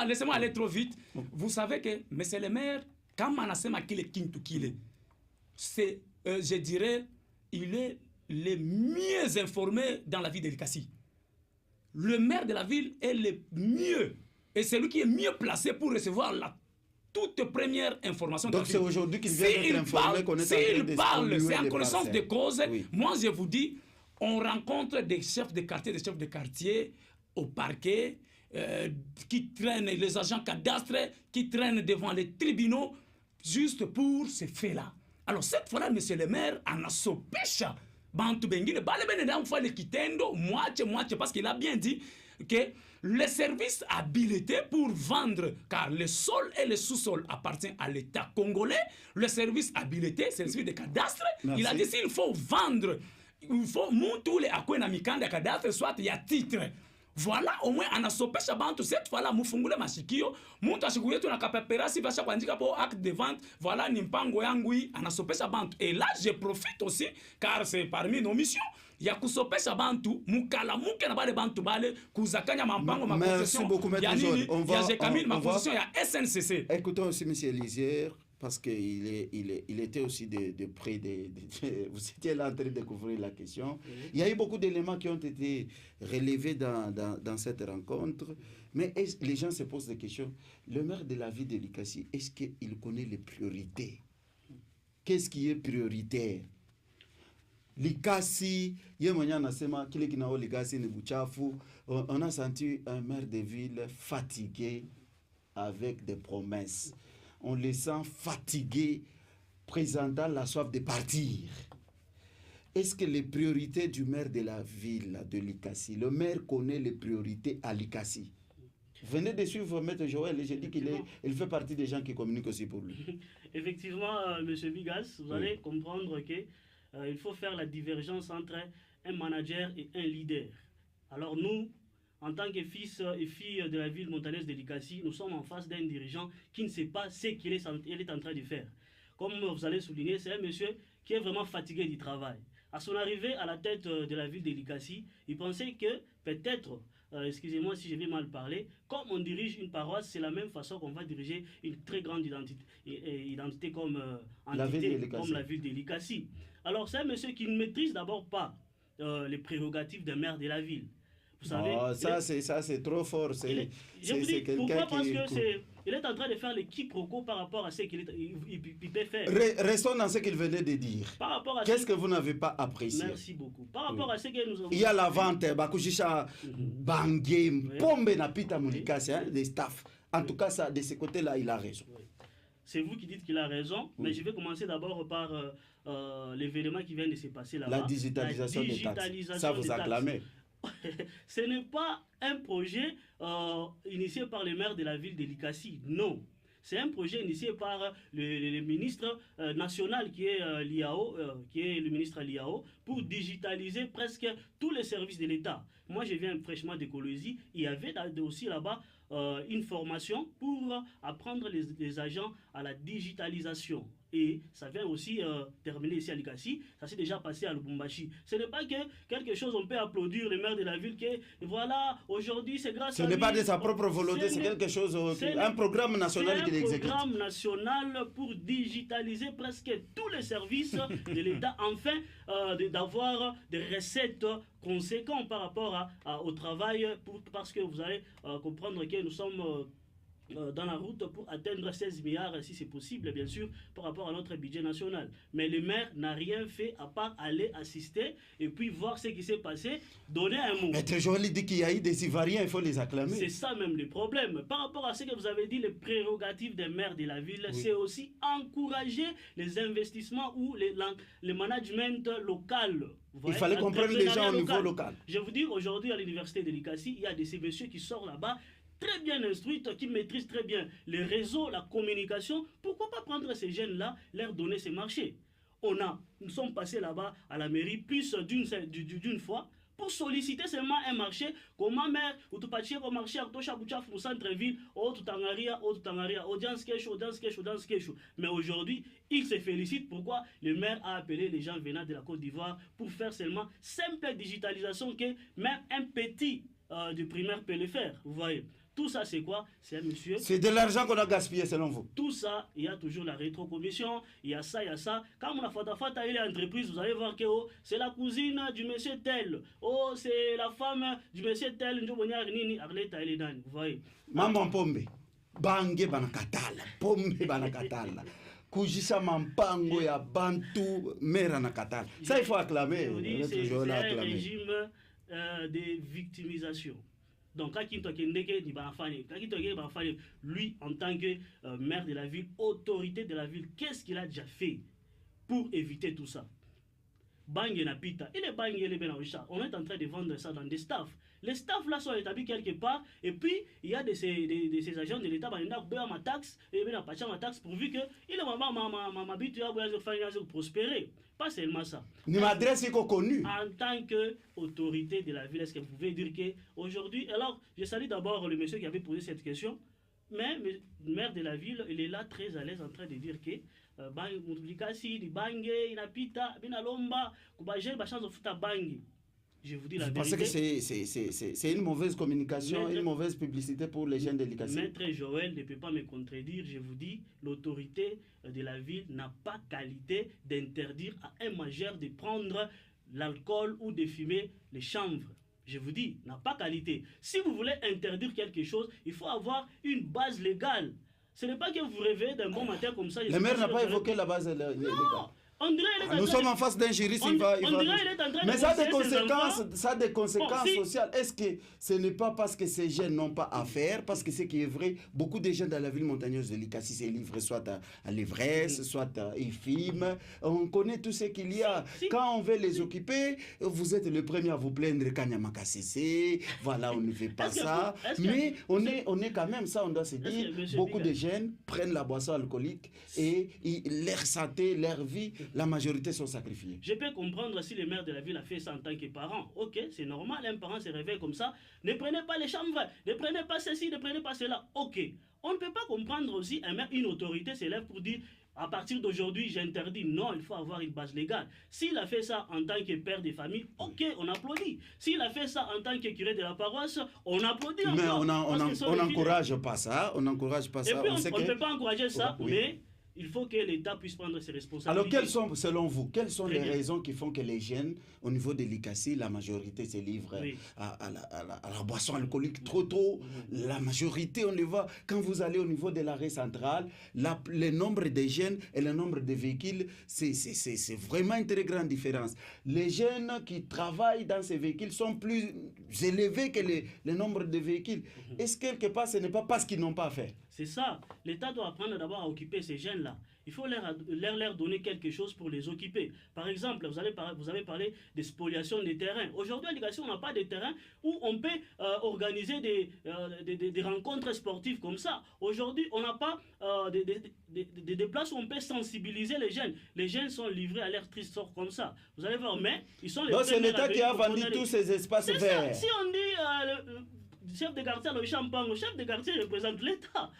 Laissez-moi aller trop vite. Vous savez que, monsieur le maire, quand Manasema kile kintukile, c'est, je dirais, il est le mieux informé dans la vie de l'Ikassi. Le maire de la ville est le mieux. Et c'est lui qui est mieux placé pour recevoir la toute première information. Donc c'est aujourd'hui qu'il vient d'être informé qu'on est en train de parle, c'est en connaissance de cause. Oui. Moi, je vous dis, on rencontre des chefs de quartier, au parquet, qui traînent, les agents cadastres, qui traînent devant les tribunaux, juste pour ces faits-là. Alors cette fois-là, monsieur le maire, en a sopécha, Bantu Bengine, moitié, parce qu'il a bien dit que les services habilités pour vendre, car le sol et le sous-sol appartiennent à l'État congolais, le service habilité, c'est le service de cadastre. Il a dit s'il faut vendre, il faut monter les accords de cadastre, soit il y a titre. Voilà, au moins, anasopesha bantu, cette fois-là, mufungule masikio, muntu ashikuye tu nakapeperasi, vasha kuandika po acte de vente, voilà, nimpango yangui, anasopesha bantu. Et là, je profite aussi, car c'est parmi nos missions, ya kusopesha bantu, mukala muke na bale bantu bale, kuzakanya mampango, ma concession. Merci beaucoup, Maître Joël. On va, ma concession, ya SNCC. Écoutons aussi M. Elisière, parce qu'il était aussi de près vous étiez là en train de couvrir la question. Il y a eu beaucoup d'éléments qui ont été relevés dans cette rencontre, mais les gens se posent des questions. Le maire de la ville de Likasi, est-ce qu'il connaît les priorités? Qu'est-ce qui est prioritaire? Likasi, on a senti un maire de ville fatigué avec des promesses. On les sent fatigués, présentant la soif de partir. Est-ce que les priorités du maire de la ville de Likasi, le maire connaît les priorités à Likasi? Venez de suivre Maître Joël et j'ai dit qu'il fait partie des gens qui communiquent aussi pour lui. Effectivement, M. Bigas, vous allez comprendre qu'il faut faire la divergence entre un manager et un leader. Alors nous, en tant que fils et filles de la ville montagneuse de Likasi, nous sommes en face d'un dirigeant qui ne sait pas ce qu'il est en train de faire. Comme vous allez souligner, c'est un monsieur qui est vraiment fatigué du travail. À son arrivée à la tête de la ville de Likasi, il pensait que peut-être, excusez-moi si je vais mal parler, comme on dirige une paroisse, c'est la même façon qu'on va diriger une très grande identité comme, la ville de Likasi. Alors c'est un monsieur qui ne maîtrise d'abord pas les prérogatives d'un maire de la ville. Vous savez, ça c'est trop fort. C'est pourquoi? Parce que il est en train de faire le quiproquo par rapport à ce qu'il peut faire. Restons dans ce qu'il venait de dire. Qu'est-ce que vous n'avez pas apprécié? Merci beaucoup. Par rapport à ce que nous avons... Il y a la vente, bakujisha bangé, pombe na pita Mulikasi, des staffs. En tout cas, ça, de ce côté-là, il a raison. C'est vous qui dites qu'il a raison, mais je vais commencer d'abord par l'événement qui vient de se passer là-bas. La digitalisation des taxes. Ça vous acclamez. Ce n'est pas un projet initié par le maire de la ville de Likasi, non. C'est un projet initié par le ministre national qui est l'IAO, qui est le ministre l'IAO, pour digitaliser presque tous les services de l'État. Moi, je viens fraîchement de Colosie. Il y avait aussi là-bas une formation pour apprendre les agents à la digitalisation. Et ça vient aussi terminer ici à Likasi. Ça s'est déjà passé à Lubumbashi. Ce n'est pas que quelque chose, on peut applaudir le maire de la ville, que voilà, aujourd'hui c'est grâce à lui. Ce n'est pas de sa propre volonté, c'est quelque chose, un programme national qu'il exécute. Un programme national pour digitaliser presque tous les services de l'État, afin d'avoir des recettes conséquentes par rapport au travail, parce que vous allez comprendre que nous sommes dans la route pour atteindre 16 milliards, si c'est possible, bien sûr, par rapport à notre budget national. Mais le maire n'a rien fait à part aller assister et puis voir ce qui s'est passé, donner un mot. Maître Joël dit qu'il y a eu des Ivoiriens, il faut les acclamer. C'est ça même le problème. Par rapport à ce que vous avez dit, les prérogatives des maires de la ville, c'est aussi encourager les investissements ou le management local. Il fallait comprendre les gens au niveau local. Je vous dis, aujourd'hui, à l'université de Likasi, il y a de ces messieurs qui sortent là-bas, très bien instruites, qui maîtrisent très bien les réseaux, la communication. Pourquoi pas prendre ces jeunes-là, leur donner ces marchés? Nous sommes passés là-bas à la mairie plus d'une fois pour solliciter seulement un marché. Comment maire, ou tu partir au marché, à Tosha Bouchaf, au centre-ville, au Tutangaria, audience Kesho. Mais aujourd'hui, il se félicite. Pourquoi? Le maire a appelé les gens venant de la Côte d'Ivoire pour faire seulement simple digitalisation que même un petit du primaire peut le faire. Vous voyez? Tout ça, c'est quoi? C'est un monsieur... C'est de l'argent qu'on a gaspillé, selon vous. Tout ça, il y a toujours la rétrocommission, il y a ça, il y a ça. Quand on a fait les entreprises, vous allez voir que c'est la cousine du monsieur tel. Oh, c'est la femme du monsieur tel. Vous voyez? Maman Pombe, Bange Banakatala, Pombe Banakatala. Kujisa mampango ya bantu mera nakatala. Ça, il faut acclamer. C'est un régime de victimisation. Donc, lui, en tant que maire de la ville, autorité de la ville, qu'est-ce qu'il a déjà fait pour éviter tout ça? Bang et Napita. Et les Bang et les Benaoucha, on est en train de vendre ça dans des staffs. Les staffs là sont établis quelque part, et puis il y a de ces agents de l'État, il y a ma taxe, et bien ma taxe pourvu que il est ma but à prospérer. Pas seulement ça. Ni m'adresse est connu. En tant qu'autorité de la ville, est-ce que vous pouvez dire qu'aujourd'hui, alors je salue d'abord le monsieur qui avait posé cette question, mais le maire de la ville, il est là très à l'aise en train de dire que je vous dis la vérité. Parce que c'est une mauvaise communication, une mauvaise publicité pour les jeunes de l'ICASI. Maître Joël ne peut pas me contredire. Je vous dis, l'autorité de la ville n'a pas qualité d'interdire à un majeur de prendre l'alcool ou de fumer les chanvres. Je vous dis, n'a pas qualité. Si vous voulez interdire quelque chose, il faut avoir une base légale. Ce n'est pas que vous rêvez d'un bon matin comme ça. Le maire n'a pas évoqué la base légale. Nous sommes en face d'un juriste, mais ça a des conséquences sociales. Est-ce que ce n'est pas parce que ces jeunes n'ont pas à faire, parce que ce qui est vrai, beaucoup de jeunes dans la ville montagneuse de l'ICASI se livrent soit à l'ivresse, soit à IFIM. On connaît tout ce qu'il y a. Quand on veut les occuper, vous êtes le premier à vous plaindre Kanyamaka CC, voilà, on ne fait pas ça. Mais on est quand même, ça on doit se dire, beaucoup de jeunes prennent la boisson alcoolique et leur santé, leur vie, la majorité sont sacrifiés. Je peux comprendre si le maire de la ville a fait ça en tant que parent. Ok, c'est normal, un parent se réveille comme ça. Ne prenez pas les chambres, ne prenez pas ceci, ne prenez pas cela. Ok. On ne peut pas comprendre aussi un maire, une autorité s'élève pour dire à partir d'aujourd'hui j'interdis. Non, il faut avoir une base légale. S'il a fait ça en tant que père de famille, ok, on applaudit. S'il a fait ça en tant que curé de la paroisse, on applaudit. Mais on n'encourage pas ça. On n'encourage pas ça. Et puis on ne peut pas encourager ça, mais il faut que l'État puisse prendre ses responsabilités. Alors, selon vous, quelles sont les raisons qui font que les jeunes, au niveau de l'ICASI, la majorité se livre à la boisson alcoolique trop tôt? La majorité, on le voit, quand vous allez au niveau de l'arrêt central, le nombre de jeunes et le nombre de véhicules, c'est vraiment une très grande différence. Les jeunes qui travaillent dans ces véhicules sont plus élevés que le nombre de véhicules. Est-ce quelque part, ce n'est pas parce qu'ils n'ont pas à faire? C'est ça. L'État doit apprendre d'abord à occuper ces jeunes-là. Il faut leur donner quelque chose pour les occuper. Par exemple, vous avez parlé de spoliation des terrains. Aujourd'hui, à l'ICASI, on n'a pas de terrain où on peut organiser des rencontres sportives comme ça. Aujourd'hui, on n'a pas des places où on peut sensibiliser les jeunes. Les jeunes sont livrés à leur triste sort comme ça. Vous allez voir, mais ils sont les premiers. C'est l'État qui a vendu tous ces espaces verts. Si on dit... chef de quartier, le chef de quartier représente l'État.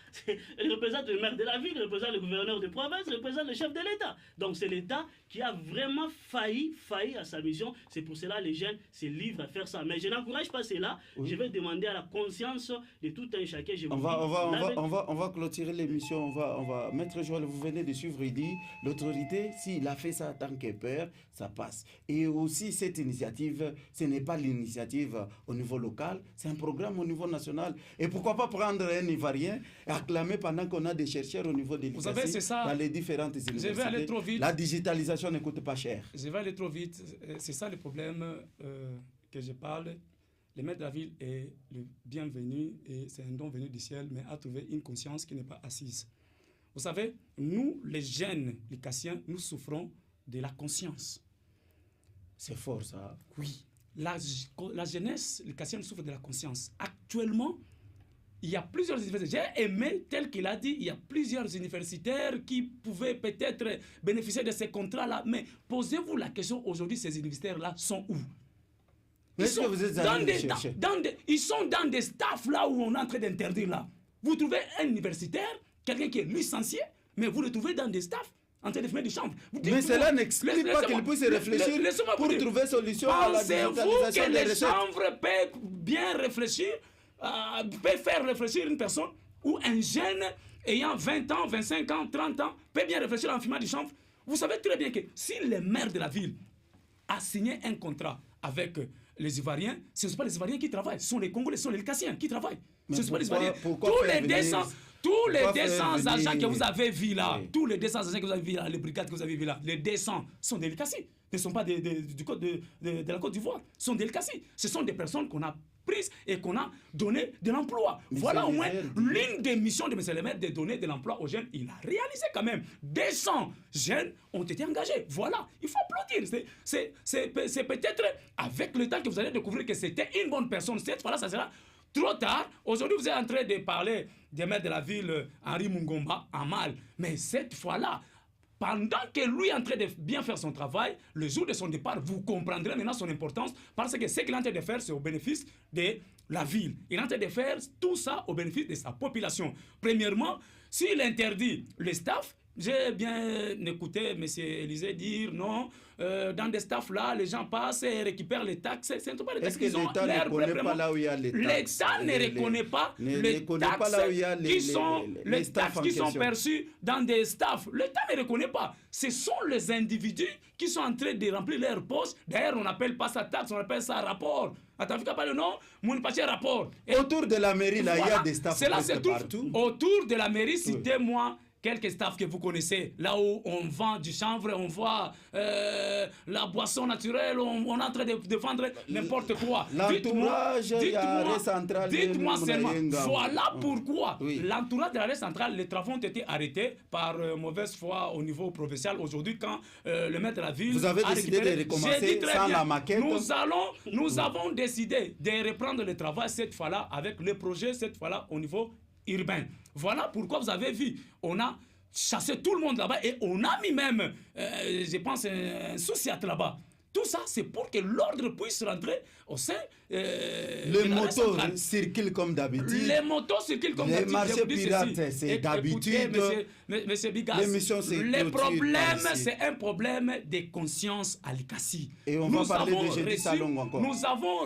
Il représente le maire de la ville, il représente le gouverneur de province, il représente le chef de l'État. Donc c'est l'État qui a vraiment failli à sa mission. C'est pour cela que les jeunes se livrent à faire ça. Mais je n'encourage pas cela. Oui. Je vais demander à la conscience de tout un chacun. On va clôturer l'émission. Maître Joël, vous venez de suivre, il dit l'autorité, s'il a fait ça en tant que père, ça passe. Et aussi cette initiative, ce n'est pas l'initiative au niveau local, c'est un programme au niveau national. Et pourquoi pas prendre un Ivoirien et acclamer pendant qu'on a des chercheurs au niveau des lycées, dans les différentes universités. Je vais aller trop vite. La digitalisation ne coûte pas cher. Je vais aller trop vite. C'est ça le problème que je parle. Le maire de la ville est le bienvenu et c'est un don venu du ciel, mais a trouvé une conscience qui n'est pas assise. Vous savez, nous, les jeunes lycassiens, nous souffrons de la conscience. C'est fort ça. Oui. La jeunesse lycassienne souffre de la conscience. Actuellement, il y a plusieurs universitaires. J'ai aimé, tel qu'il a dit, il y a plusieurs universitaires qui pouvaient peut-être bénéficier de ces contrats-là. Mais posez-vous la question, aujourd'hui, ces universitaires-là sont où? Ils sont dans des staffs là où on est en train d'interdire là. Vous trouvez un universitaire, quelqu'un qui est licencié, mais vous le trouvez dans des staffs en train de fumer des chambres. Mais cela n'explique pas qu'il puisse réfléchir pour trouver solution à la digitalisation. Pensez-vous que les chambres peuvent bien réfléchir, peuvent faire réfléchir une personne ou un jeune ayant 20 ans, 25 ans, 30 ans peut bien réfléchir en fumant des chambres? Vous savez très bien que si le maire de la ville a signé un contrat avec les Ivoiriens, ce ne sont pas les Ivoiriens qui travaillent, ce sont les Congolais, ce sont les Lycassiens qui travaillent. Ce ne sont pas les Ivoiriens. Tous les 200 agents que vous avez vus là, oui. Tous les 200 agents que vous avez vus là, les brigades que vous avez vus là, les 200 sont des Lycassiens. Ce ne sont pas de la Côte d'Ivoire, ce sont des Lycassiens. Ce sont des personnes qu'on a prises et qu'on a donné de l'emploi. Voilà au moins l'une des missions de M. le maire, de donner de l'emploi aux jeunes. Il a réalisé quand même. 200 jeunes ont été engagés. Voilà, il faut applaudir. C'est peut-être avec le temps que vous allez découvrir que c'était une bonne personne. Cette fois-là, ça sera trop tard. Aujourd'hui, vous êtes en train de parler des maires de la ville, Henri Mungomba, en mal. Mais cette fois-là, pendant que lui est en train de bien faire son travail, le jour de son départ, vous comprendrez maintenant son importance, parce que ce qu'il est en train de faire, c'est au bénéfice de la ville. Il est en train de faire tout ça au bénéfice de sa population. Premièrement, s'il interdit le staff, j'ai bien écouté M. Élisée dire non, dans des staffs là, les gens passent et récupèrent les taxes. C'est pas les taxes. Est-ce que l'État ne reconnaît pas là où il y a les taxes? L'État ne reconnaît pas les taxes qui sont perçues dans des staffs. L'État ne reconnaît pas. Ce sont les individus qui sont en train de remplir leur poste. D'ailleurs, on n'appelle pas ça taxe, on appelle ça rapport. Attends, pas le nom, mon papier rapport. Et autour de la mairie, là, il y a des staffs partout. Autour de la mairie, citez-moi quelques staffs que vous connaissez, là où on vend du chanvre, on voit la boisson naturelle, on est en train de vendre n'importe quoi. L'entourage, il y a l'arrêt central. Dites-moi seulement, voilà pourquoi l'entourage de l'arrêt central, les travaux ont été arrêtés par mauvaise foi au niveau provincial. Aujourd'hui, quand le maire de la ville vous avez décidé de recommencer sans la maquette. Nous avons décidé de reprendre le travail cette fois-là avec le projet, cette fois-là au niveau urbain. Voilà pourquoi vous avez vu, on a chassé tout le monde là-bas et on a mis même, je pense, un sous-siat là-bas. Tout ça, c'est pour que l'ordre puisse rentrer au sein les motos circulent comme d'habitude. Les motos circulent comme d'habitude. Les marchés pirates, c'est d'habitude. Monsieur Bigas, le problème, c'est un problème de conscience à l'Ikassi. Et on va parler de Jeudi Salong encore. Nous avons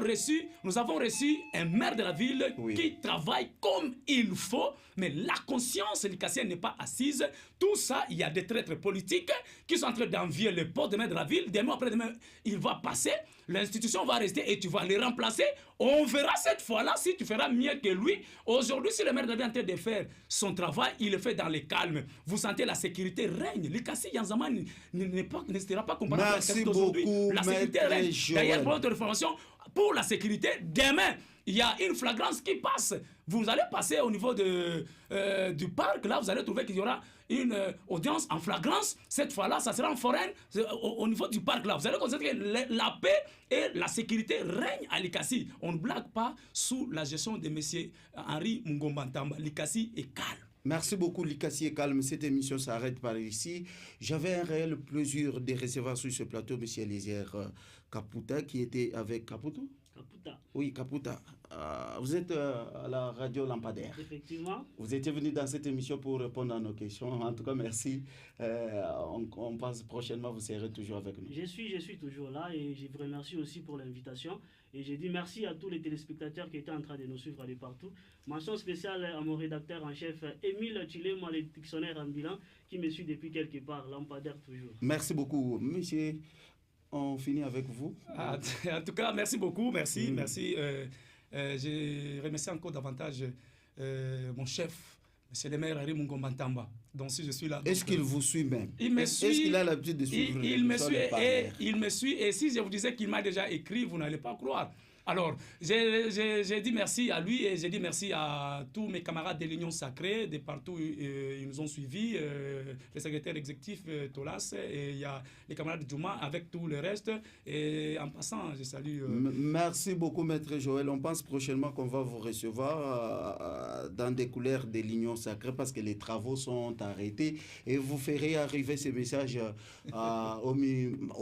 reçu un maire de la ville qui travaille comme il faut, mais la conscience l'Ikassienne n'est pas assise. Tout ça, il y a des traîtres politiques qui sont en train d'envier le poste de maire de la ville. Demain, après-demain, il va passer. L'institution va rester et tu vas les remplacer. On verra cette fois-là si tu feras mieux que lui. Aujourd'hui, si le maire de la ville est en train de faire son travail, il le fait dans le calme. Vous sentez la sécurité règne. L'Ikassi Yanzama ne sera pas comparable à ce qu'aujourd'hui. La sécurité règne. D'ailleurs, pour votre information, pour la sécurité, demain, il y a une flagrance qui passe. Vous allez passer au niveau du parc, là, vous allez trouver qu'il y aura une audience en flagrance. Cette fois-là, ça sera en foraine au niveau du parc, là. Vous allez constater que la paix et la sécurité règnent à l'Ikassi. On ne blague pas sous la gestion de M. Henri Mungomba Ntamba. L'Ikassi est calme. Merci beaucoup, l'Ikassi est calme. Cette émission s'arrête par ici. J'avais un réel plaisir de recevoir sur ce plateau M. Eliezer Kaputa, qui était avec Kaputo. Kaputa. Oui, Kaputa. Vous êtes à la radio Lampadaire. Effectivement. Vous étiez venu dans cette émission pour répondre à nos questions. En tout cas, merci. On pense prochainement, vous serez toujours avec nous. Je suis toujours là et je vous remercie aussi pour l'invitation. Et je dis merci à tous les téléspectateurs qui étaient en train de nous suivre aller partout. Mention spéciale à mon rédacteur en chef, Émile Chile, moi le dictionnaire ambulant, qui me suit depuis quelque part, Lampadaire toujours. Merci beaucoup, monsieur. On finit avec vous. En tout cas, merci beaucoup. Merci. Je remercie encore davantage mon chef, M. le maire Henri Mungomba Ntamba. Donc si je suis là... Est-ce qu'il vous suit même? Est-ce qu'il a l'habitude de suivre? Il me suit et si je vous disais qu'il m'a déjà écrit, vous n'allez pas croire. Alors, j'ai dit merci à lui et j'ai dit merci à tous mes camarades de l'Union Sacrée, de partout ils nous ont suivis, le secrétaire exécutif Tolas, et il y a les camarades de Djouma avec tout le reste. Et en passant, je salue... Merci beaucoup, Maître Joël. On pense prochainement qu'on va vous recevoir dans des couleurs de l'Union Sacrée parce que les travaux sont arrêtés et vous ferez arriver ces messages au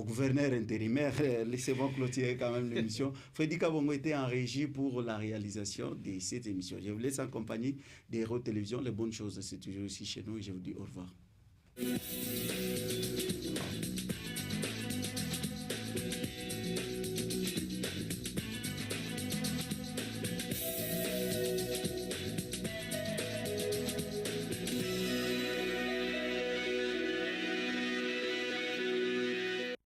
gouverneur intérimaire. Laissez-moi clôturer quand même l'émission. Frédéric Kabongo était en régie pour la réalisation de cette émission. Je vous laisse en compagnie d'Héros Télévision. Les bonnes choses, c'est toujours ici chez nous et je vous dis au revoir.